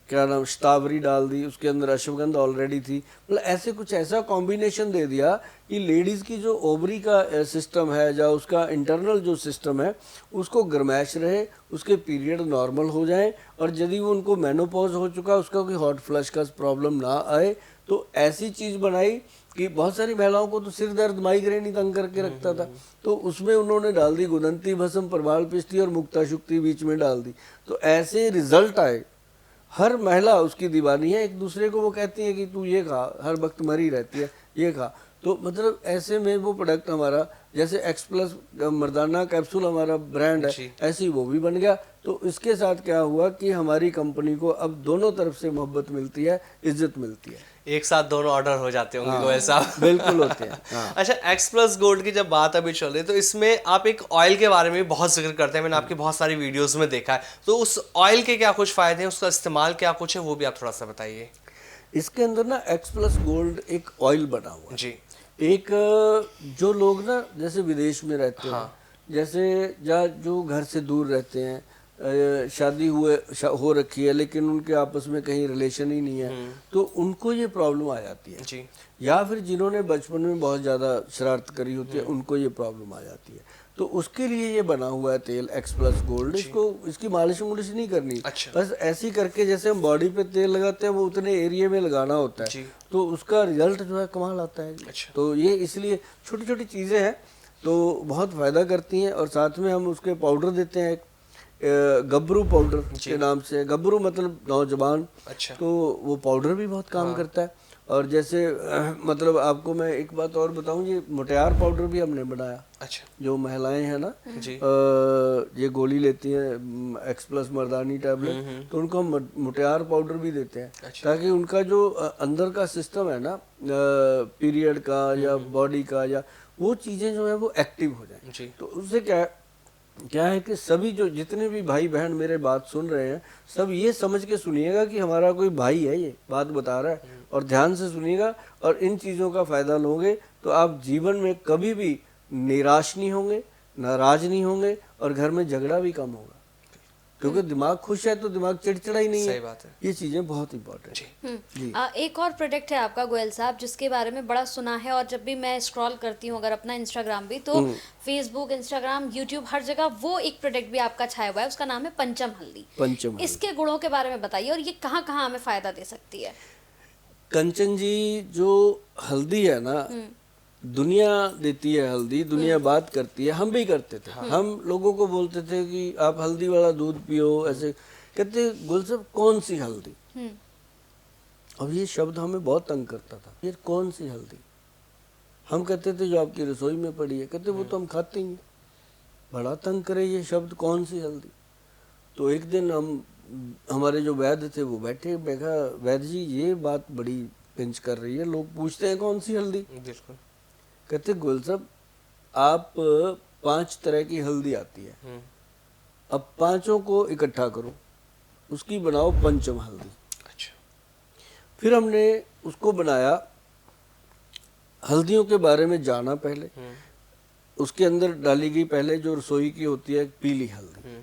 क्या नाम शतावरी डाल दी, उसके अंदर अश्वगंधा ऑलरेडी थी, मतलब ऐसे कुछ ऐसा कॉम्बिनेशन दे दिया कि लेडीज़ की जो ओवरी का सिस्टम है या उसका इंटरनल जो सिस्टम है उसको गर्मैश रहे, उसके पीरियड नॉर्मल हो जाएं, और यदि वो उनको मेनोपॉज हो चुका उसका कोई हॉट फ्लश का प्रॉब्लम ना आए। तो ऐसी चीज़ बनाई कि बहुत सारी महिलाओं को तो सिर दर्द माइग्रेन ही तंग करके रखता था, तो उसमें उन्होंने डाल दी गुदंती भस्म, प्रवाल पिष्टी और मुक्ता शुक्ति बीच में डाल दी, तो ऐसे रिजल्ट आए। हर महिला उसकी दीवानी है, एक दूसरे को वो कहती है कि तू ये खा, हर वक्त मरी रहती है ये खा। तो मतलब ऐसे में वो प्रोडक्ट हमारा, जैसे एक्स प्लस मर्दाना कैप्सूल हमारा ब्रांड है, ऐसे ही वो भी बन गया। तो इसके साथ क्या हुआ कि हमारी कंपनी को अब दोनों तरफ से मोहब्बत मिलती है, इज्जत मिलती है। एक साथ दोनों ऑर्डर हो जाते होंगे गोयल साहब। बिल्कुल होते हैं। हाँ। अच्छा, एक्स प्लस गोल्ड की जब बात अभी चल रही है तो इसमें आप एक ऑयल के बारे में भी बहुत जिक्र करते हैं, मैंने आपकी बहुत सारी वीडियोस में देखा है। तो उस ऑयल के क्या कुछ फायदे हैं, उसका इस्तेमाल क्या कुछ है, वो भी आप थोड़ा सा बताइए। इसके अंदर ना एक्स प्लस गोल्ड एक ऑयल बना हुआ है जी। एक जो लोग ना जैसे विदेश में रहते हैं, जैसे या जो घर से दूर रहते हैं, शादी हो रखी है लेकिन उनके आपस में कहीं रिलेशन ही नहीं है, तो उनको ये प्रॉब्लम आ जाती है जी। या फिर जिन्होंने बचपन में बहुत ज़्यादा शरारत करी होती है उनको ये प्रॉब्लम आ जाती है। तो उसके लिए ये बना हुआ है तेल एक्स प्लस गोल्ड। इसको इसकी मालिश नहीं करनी। अच्छा। बस ऐसे ही करके जैसे हम बॉडी पे तेल लगाते हैं वो उतने एरिया में लगाना होता है, तो उसका रिजल्ट जो है कमाल आता है। अच्छा। तो ये इसलिए छोटी छोटी चीज़ें हैं तो बहुत फ़ायदा करती हैं। और साथ में हम उसके पाउडर देते हैं, गब्रू पाउडर के नाम से। गब्रू मतलब नौजवान। अच्छा। तो वो पाउडर भी बहुत काम करता है। और जैसे मतलब आपको मैं एक बात और बताऊं, ये मुटियार पाउडर भी हमने बनाया। अच्छा। जो महिलाएं हैं ना जी। ये गोली लेती हैं एक्स प्लस मर्दानी टैबलेट, तो उनको हम मुटियार पाउडर भी देते हैं। अच्छा। ताकि उनका जो अंदर का सिस्टम है ना पीरियड का या बॉडी का या वो चीज़ें जो है वो एक्टिव हो जाए। तो उससे क्या है कि सभी जो जितने भी भाई बहन मेरे बात सुन रहे हैं सब ये समझ के सुनिएगा कि हमारा कोई भाई है ये बात बता रहा है, और ध्यान से सुनिएगा और इन चीज़ों का फ़ायदा लोगे तो आप जीवन में कभी भी निराश नहीं होंगे, नाराज नहीं होंगे, और घर में झगड़ा भी कम होगा। क्योंकि दिमाग खुश है तो दिमाग चिड़चिड़ा ही नहीं है। सही बात है। ये चीज़ें बहुत इंपॉर्टेंट है। एक और प्रोडक्ट है आपका गोयल साहब जिसके बारे में बड़ा सुना है, और जब भी मैं स्क्रॉल करती हूँ अगर अपना इंस्टाग्राम भी, तो फेसबुक, इंस्टाग्राम, यूट्यूब हर जगह वो एक प्रोडक्ट भी आपका छाया हुआ है, उसका नाम है पंचम हल्दी। पंचम इसके गुणों के बारे में बताइए और ये कहाँ कहाँ हमें फायदा दे सकती है। कंचन जी, जो हल्दी है ना, दुनिया देती है हल्दी, दुनिया बात करती है, हम भी करते थे। हम लोगों को बोलते थे कि आप हल्दी वाला दूध पियो, ऐसे कहते गुल साहब कौन सी हल्दी। अब ये शब्द हमें बहुत तंग करता था, ये कौन सी हल्दी। हम कहते थे जो आपकी रसोई में पड़ी है, कहते वो तो हम खाते ही हैं। बड़ा तंग करे ये शब्द कौन सी हल्दी। तो एक दिन हमारे जो वैद्य थे वो बैठे, मैं कहा वैद्य जी ये बात बड़ी पिंच कर रही है, लोग पूछते हैं कौन सी हल्दी। बिल्कुल। कहते गोयल साहब आप 5 तरह की हल्दी आती है, अब 5 को इकट्ठा करो, उसकी बनाओ पंचम हल्दी। अच्छा। फिर हमने उसको बनाया, हल्दियों के बारे में जाना पहले। उसके अंदर डाली गई पहले जो रसोई की होती है पीली हल्दी।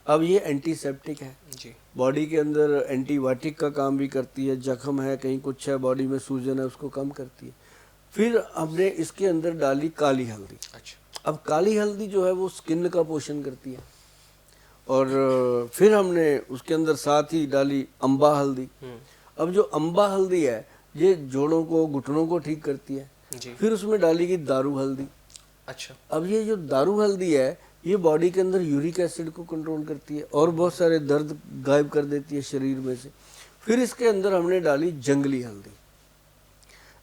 अब ये एंटीसेप्टिक है जी। बॉडी के अंदर, एंटीबायोटिक का काम भी करती है, जख्म है कहीं कुछ है बॉडी में सूजन है उसको कम करती है। फिर हमने इसके अंदर डाली काली हल्दी। अच्छा। अब काली हल्दी जो है वो स्किन का पोषण करती है। और फिर हमने उसके अंदर साथ ही डाली अम्बा हल्दी। अब जो अम्बा हल्दी है ये जोड़ों को, घुटनों को ठीक करती है। जी। फिर उसमें डाली गई दारू हल्दी। अच्छा। अब ये जो दारू हल्दी है ये बॉडी के अंदर यूरिक एसिड को कंट्रोल करती है और बहुत सारे दर्द गायब कर देती है शरीर में से। फिर इसके अंदर हमने डाली जंगली हल्दी।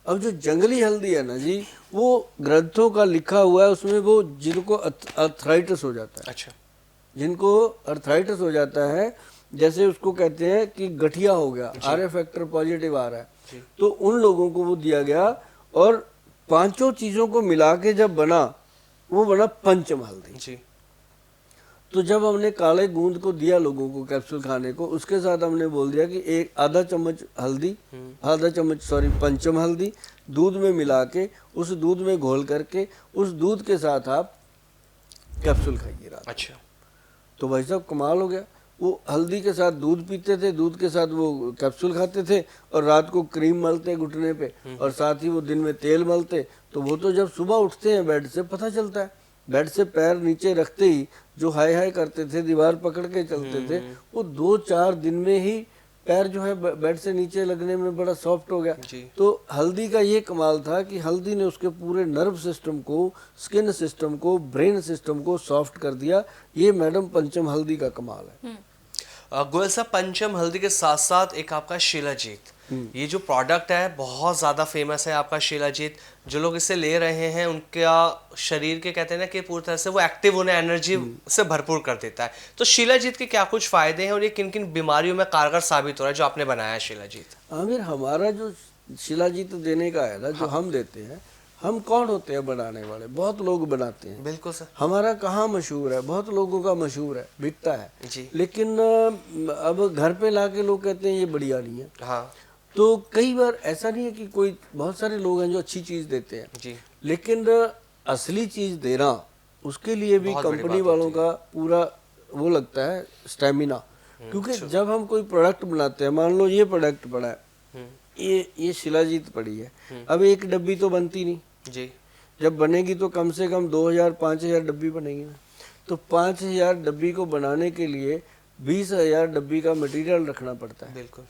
अब जो जंगली हल्दी है ना जी, वो ग्रंथों का लिखा हुआ है उसमें, वो जिनको अर्थराइटिस हो जाता है। अच्छा। जिनको अर्थराइटिस हो जाता है, जैसे उसको कहते हैं कि गठिया हो गया, आर फैक्टर पॉजिटिव आ रहा है, तो उन लोगों को वो दिया गया। और 5 चीजों को मिला के जब बना, वो बना पंचम हल्दी जी। तो जब हमने काले गूंद को दिया लोगों को कैप्सूल खाने को, उसके साथ हमने बोल दिया कि आधा चम्मच पंचम हल्दी दूध में मिला के, उस दूध में घोल करके, उस दूध के साथ आप कैप्सूल खाइए रात। अच्छा। तो भाई साहब कमाल हो गया। वो हल्दी के साथ दूध पीते थे, दूध के साथ वो कैप्सूल खाते थे, और रात को क्रीम मलते घुटने पे, और साथ ही वो दिन में तेल मलते। तो वो तो जब सुबह उठते हैं बेड से पता चलता है, बेड से पैर नीचे रखते ही जो हाय हाय करते थे, दीवार पकड़ के चलते थे, वो 2-4 दिन में ही पैर जो है बेड से नीचे लगने में बड़ा सॉफ्ट हो गया। तो हल्दी का ये कमाल था कि हल्दी ने उसके पूरे नर्व सिस्टम को, स्किन सिस्टम को, ब्रेन सिस्टम को सॉफ्ट कर दिया। ये मैडम पंचम हल्दी का कमाल है। गोयल साहब, पंचम हल्दी के साथ साथ एक आपका शिलाजीत, ये जो प्रोडक्ट है बहुत ज़्यादा फेमस है आपका शिलाजीत। जो लोग इसे ले रहे हैं उनका शरीर के कहते हैं ना कि पूरी तरह से वो एक्टिव होने, एनर्जी से भरपूर कर देता है। तो शिलाजीत के क्या कुछ फायदे हैं और ये किन किन बीमारियों में कारगर साबित हो रहा है जो आपने बनाया है शिलाजीत? आमिर, हमारा जो शिलाजीत देने का है ना, जो हम देते हैं, हम कौन होते हैं बनाने वाले? बहुत लोग बनाते हैं। बिल्कुल सर। हमारा कहाँ मशहूर है? बहुत लोगों का मशहूर है, बिकता है जी। लेकिन अब घर पे लाके लोग कहते हैं ये बढ़िया नहीं है। हाँ तो कई बार ऐसा नहीं है कि कोई, बहुत सारे लोग हैं जो अच्छी चीज़ देते हैं जी, लेकिन असली चीज़ देना, उसके लिए भी बहुत बड़ी कंपनी बात वालों होती का पूरा वो लगता है स्टेमिना। क्योंकि जब हम कोई प्रोडक्ट बनाते हैं, मान लो ये प्रोडक्ट पड़ा है, ये शिलाजीत पड़ी है, अब एक डब्बी तो बनती नहीं जी, जब बनेगी तो कम से कम 2000-5000 डब्बी बनेगी ना। तो 5000 डब्बी को बनाने के लिए 20,000 डब्बी का मटेरियल रखना पड़ता है। बिल्कुल।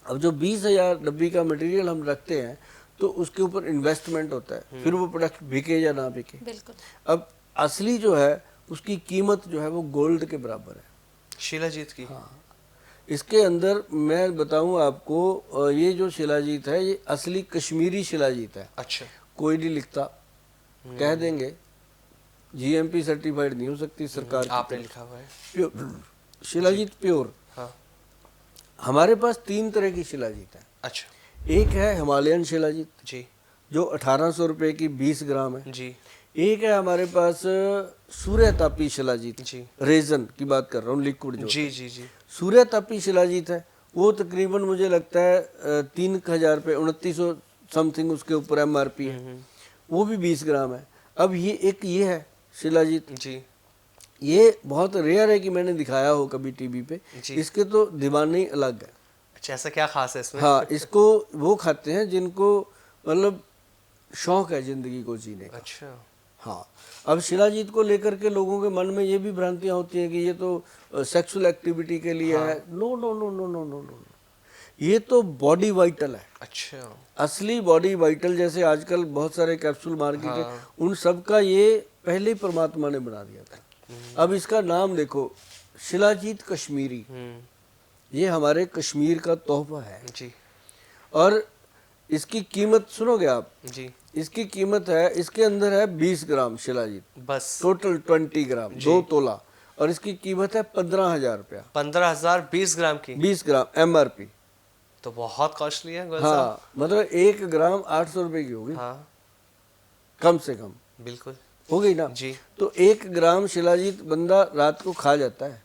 अब जो 20,000 डब्बी का मटेरियल हम रखते हैं तो उसके ऊपर इन्वेस्टमेंट होता है, फिर वो प्रोडक्ट बिके या ना बिके। बिल्कुल। अब असली जो है उसकी कीमत जो है वो गोल्ड के बराबर है शिलाजीत की। हाँ, इसके अंदर मैं बताऊं आपको, ये जो शिलाजीत है ये असली कश्मीरी शिलाजीत है। अच्छा। कोई नहीं लिखता, कह देंगे जीएमपी सर्टिफाइड नहीं हो सकती सरकार की आपने तरफ। लिखा हुआ है। Pure shilajit, pure. हाँ। हमारे पास 3 तरह की शिलाजीत है। अच्छा एक है हिमालयन शिलाजीत जी, जो 1800 रुपये की 20 ग्राम है। जी एक है हमारे पास सूर्यतापी शिलाजीत, जी, रेजन की बात कर रहा हूँ, लिक्विड जो जी जी जी, सूर्यतापी शिलाजीत है, वो तकरीबन मुझे लगता है 3,000 रुपये, 2900 समथिंग उसके ऊपर MRP है। वो भी 20 ग्राम है। अब ये है शिलाजीत, जी ये बहुत रेयर है कि मैंने दिखाया हो कभी टीवी पे। जी। इसके तो दीवाने ही अलग है। अच्छा, ऐसा क्या खास है इसमें? हाँ, इसको वो खाते हैं जिनको मतलब शौक है जिंदगी को जीने का। अच्छा। हाँ, अब शिलाजीत को लेकर के लोगों के मन में ये भी भ्रांतियां होती हैं कि ये तो सेक्सुअल एक्टिविटी के लिए है। No no no no no no no, ये तो बॉडी वाइटल है। अच्छा। असली बॉडी वाइटल, जैसे आजकल बहुत सारे कैप्सूल मार्केट है, उन सब का ये पहले ही परमात्मा ने बना दिया था। अब इसका नाम देखो, शिलाजीत कश्मीरी, ये हमारे कश्मीर का तोहफा है जी और इसकी कीमत सुनोगे आप? जी, इसकी कीमत है, इसके अंदर है 20 ग्राम शिलाजीत, बस टोटल 20 ग्राम, 2 तोला, और इसकी कीमत है 15,000 रुपया। 15,000 20 ग्राम की? 20 ग्राम MRP। तो बहुत कॉस्टली है गोयल साहब। हाँ, मतलब 1 ग्राम 800 रुपये की होगी हाँ कम से कम, बिल्कुल हो गई ना जी। तो 1 ग्राम शिलाजीत बंदा रात को खा जाता है।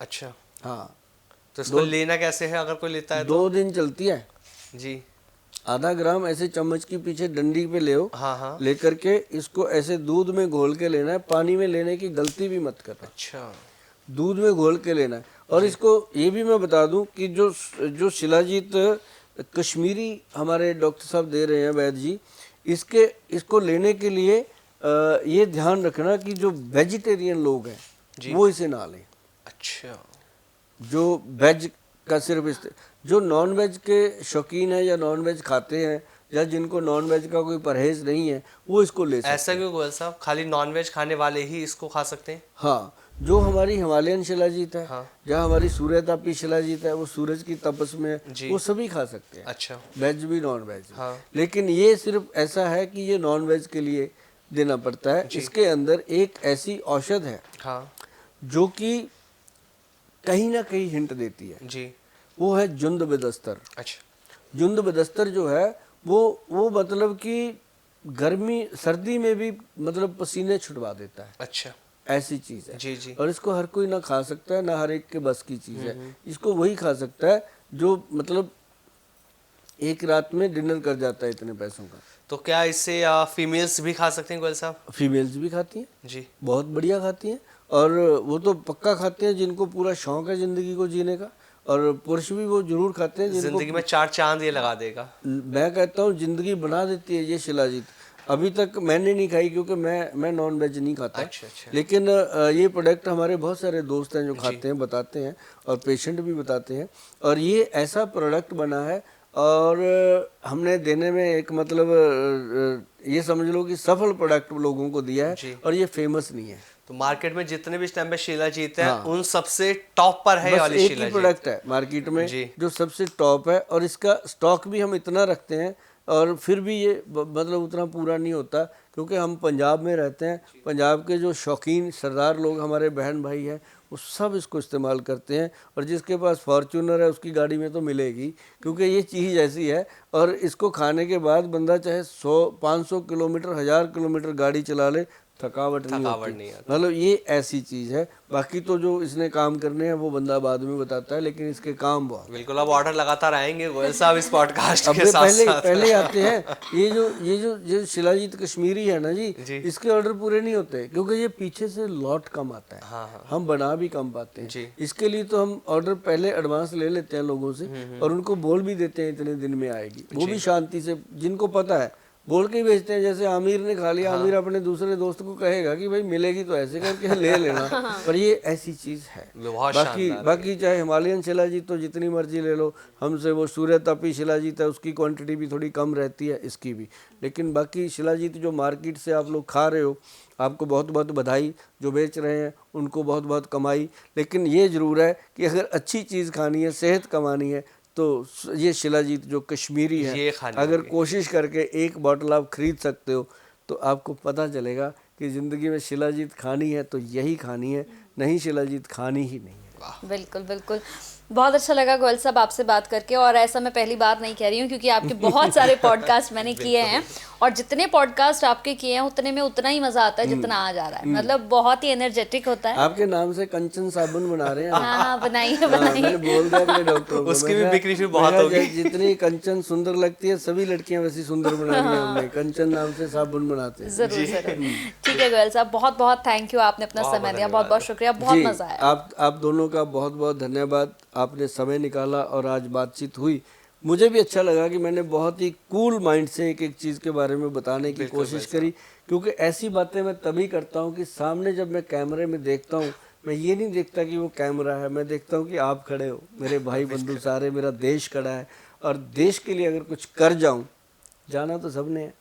अच्छा, हाँ, तो इसको लेना कैसे है अगर कोई लेता है तो? 2 दिन चलती है। जी। आधा ग्राम ऐसे चम्मच के पीछे डंडी पे ले, हाँ हाँ। लेकर के इसको ऐसे दूध में घोल के लेना है, पानी में लेने की गलती भी मत करना। अच्छा। दूध में घोल के लेना है। और इसको ये भी मैं बता दूं कि जो शिलाजीत कश्मीरी हमारे डॉक्टर साहब दे रहे हैं, वैद्य जी, इसको लेने के लिए ये ध्यान रखना कि जो वेजिटेरियन लोग हैं वो इसे ना लें। अच्छा। जो वेज का सिर्फ जो नॉन वेज के शौकीन है या नॉन वेज खाते हैं या जिनको नॉन वेज का कोई परहेज नहीं है वो इसको ले सकते हैं। ऐसा क्यों गोयल साहब? खाली नॉन वेज खाने वाले ही इसको खा सकते हैं? हाँ, जो हमारी हिमालयन शिलाजीत है, हाँ। जहाँ हमारी सूर्यतापी शिलाजीत है, वो सूरज की तपस में जी। वो सभी खा सकते हैं, अच्छा। वेज भी नॉन वेज भी। हाँ। लेकिन ये सिर्फ ऐसा है कि ये नॉन वेज के लिए देना पड़ता है। इसके अंदर एक ऐसी औषध है हाँ जो कि कहीं ना कहीं हिंट देती है, जी। वो है जुंद बेदस्तर। अच्छा। जुंद बेदस्तर जो है वो मतलब कि गर्मी सर्दी में भी मतलब पसीने छुटवा देता है, अच्छा। ऐसी चीज़ है। जी जी। और इसको हर कोई ना खा सकता है, ना हर एक के बस की चीज़ है। इसको वही खा सकता है जो मतलब एक रात में डिनर कर जाता है इतने पैसों का। तो क्या इससे फीमेल्स भी खा सकते हैं गोयल साहब? फीमेल्स भी खाती हैं, जी। बहुत बढ़िया खाती हैं। और वो तो पक्का खाते हैं जिनको पूरा शौक है ज़िंदगी को जीने का, और पुरुष भी वो जरूर खाते हैं जिनको जिंदगी में 4 चांद ये लगा देगा। मैं कहता हूँ ज़िंदगी बना देती है ये शिलाजीत। अभी तक मैंने नहीं खाई क्योंकि मैं नॉन वेज नहीं खाता। अच्छा। लेकिन ये प्रोडक्ट हमारे बहुत सारे दोस्त हैं जो खाते हैं, बताते हैं, और पेशेंट भी बताते हैं। और ये ऐसा प्रोडक्ट बना है और हमने देने में एक मतलब ये समझ लो कि सफल प्रोडक्ट लोगों को दिया है, और ये फेमस नहीं है। तो मार्केट में जितने भी इस टाइम पे शिलाजीत हैं उन सबसे टॉप पर है ये बस वाली एक ही शिलाजीत। प्रोडक्ट है मार्केट में जी। जो सबसे टॉप है, और इसका स्टॉक भी हम इतना रखते हैं, और फिर भी ये मतलब उतना पूरा नहीं होता क्योंकि हम पंजाब में रहते हैं। पंजाब के जो शौकीन सरदार लोग हमारे बहन भाई हैं वो सब इसको इस्तेमाल करते हैं, और जिसके पास फॉर्च्यूनर है उसकी गाड़ी में तो मिलेगी, क्योंकि ये चीज़ ऐसी है। और इसको खाने के बाद बंदा चाहे 100-500 किलोमीटर 1000 किलोमीटर गाड़ी चला ले, थकावट नहीं होती। मतलब ये ऐसी चीज़ है। बाकी तो जो इसने काम करने हैं वो बंदा बाद में बताता है, लेकिन इसके काम बहुत। बिल्कुल, अब ऑर्डर लगातार आएंगे गोयल साहब इस पॉडकास्ट अब के साथ साथ। पहले आते हैं ये जो शिलाजीत कश्मीरी है ना जी, इसके ऑर्डर पूरे नहीं होते क्योंकि ये पीछे से लॉट कम आता है। हम बना भी कम पाते हैं। इसके लिए तो हम ऑर्डर पहले एडवांस ले लेते हैं लोगों से, और उनको बोल भी देते हैं इतने दिन में आएगी। वो भी शांति से, जिनको पता है बोल के ही बेचते हैं। जैसे आमिर ने खा लिया, आमिर अपने दूसरे दोस्त को कहेगा कि भाई मिलेगी तो ऐसे करके ले लेना। पर ये ऐसी चीज़ है। बाकी चाहे हिमालयन शिलाजीत तो जितनी मर्जी ले लो हमसे, वो सूर्य तापी शिलाजीत है उसकी क्वांटिटी भी थोड़ी कम रहती है, इसकी भी। लेकिन बाकी शिलाजीत जो मार्केट से आप लोग खा रहे हो, आपको बहुत बहुत बधाई। जो बेच रहे हैं उनको बहुत बहुत कमाई। लेकिन ये ज़रूर है कि अगर अच्छी चीज़ खानी है, सेहत कमानी है, तो ये शिलाजीत जो कश्मीरी है, अगर कोशिश करके एक बॉटल आप ख़रीद सकते हो तो आपको पता चलेगा कि ज़िंदगी में शिलाजीत खानी है तो यही खानी है, नहीं शिलाजीत खानी ही नहीं है। बिल्कुल बिल्कुल, बहुत अच्छा लगा गोयल साहब आपसे बात करके। और ऐसा मैं पहली बार नहीं कह रही हूँ क्योंकि आपके बहुत सारे पॉडकास्ट मैंने किए हैं, और जितने पॉडकास्ट आपके किए हैं उतने में उतना ही मजा आता है जितना आज आ रहा है। मतलब बहुत ही एनर्जेटिक होता है। आपके नाम से कंचन साबुन बना रहे हैं। हाँ, बनाइए मैंने बोल दिया अपने डॉक्टर को, उसकी भी बिक्री फिर बहुत होगी। जितनी कंचन सुंदर लगती है सभी लड़कियां वैसी सुंदर बनानी है हमने। कंचन नाम से साबुन बनाते हैं। जरूर जरूर। ठीक है गोयल साहब, बहुत बहुत थैंक यू, आपने अपना समय दिया, बहुत बहुत शुक्रिया, बहुत मजा आया। आप दोनों का बहुत बहुत धन्यवाद, आपने समय निकाला और आज बातचीत हुई। मुझे भी अच्छा लगा कि मैंने बहुत ही कूल माइंड से एक एक चीज़ के बारे में बताने की कोशिश करी, क्योंकि ऐसी बातें मैं तभी करता हूँ कि सामने जब मैं कैमरे में देखता हूँ, मैं ये नहीं देखता कि वो कैमरा है, मैं देखता हूँ कि आप खड़े हो, मेरे भाई बंधु सारे, मेरा देश खड़ा है। और देश के लिए अगर कुछ कर जाऊँ, जाना तो सबने है,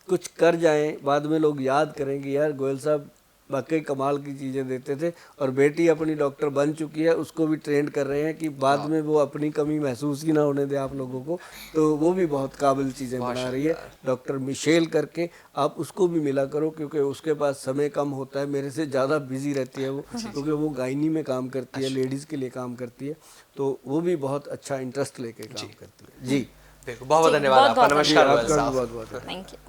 कुछ कर जाएं, बाद में लोग याद करेंगे यार गोयल साहब वाकई कमाल की चीज़ें देते थे। और बेटी अपनी डॉक्टर बन चुकी है, उसको भी ट्रेंड कर रहे हैं कि बाद में वो अपनी कमी महसूस ही ना होने दे आप लोगों को। तो वो भी बहुत काबिल चीज़ें बना रही है, डॉक्टर मिशेल करके। आप उसको भी मिला करो क्योंकि उसके पास समय कम होता है, मेरे से ज़्यादा बिजी रहती है वो, क्योंकि वो गायनी में काम करती है, लेडीज़ के लिए काम करती है। तो वो भी बहुत अच्छा इंटरेस्ट लेके काम करती है। जी बहुत धन्यवाद आपका। नमस्कार। बहुत बहुत थैंक यू।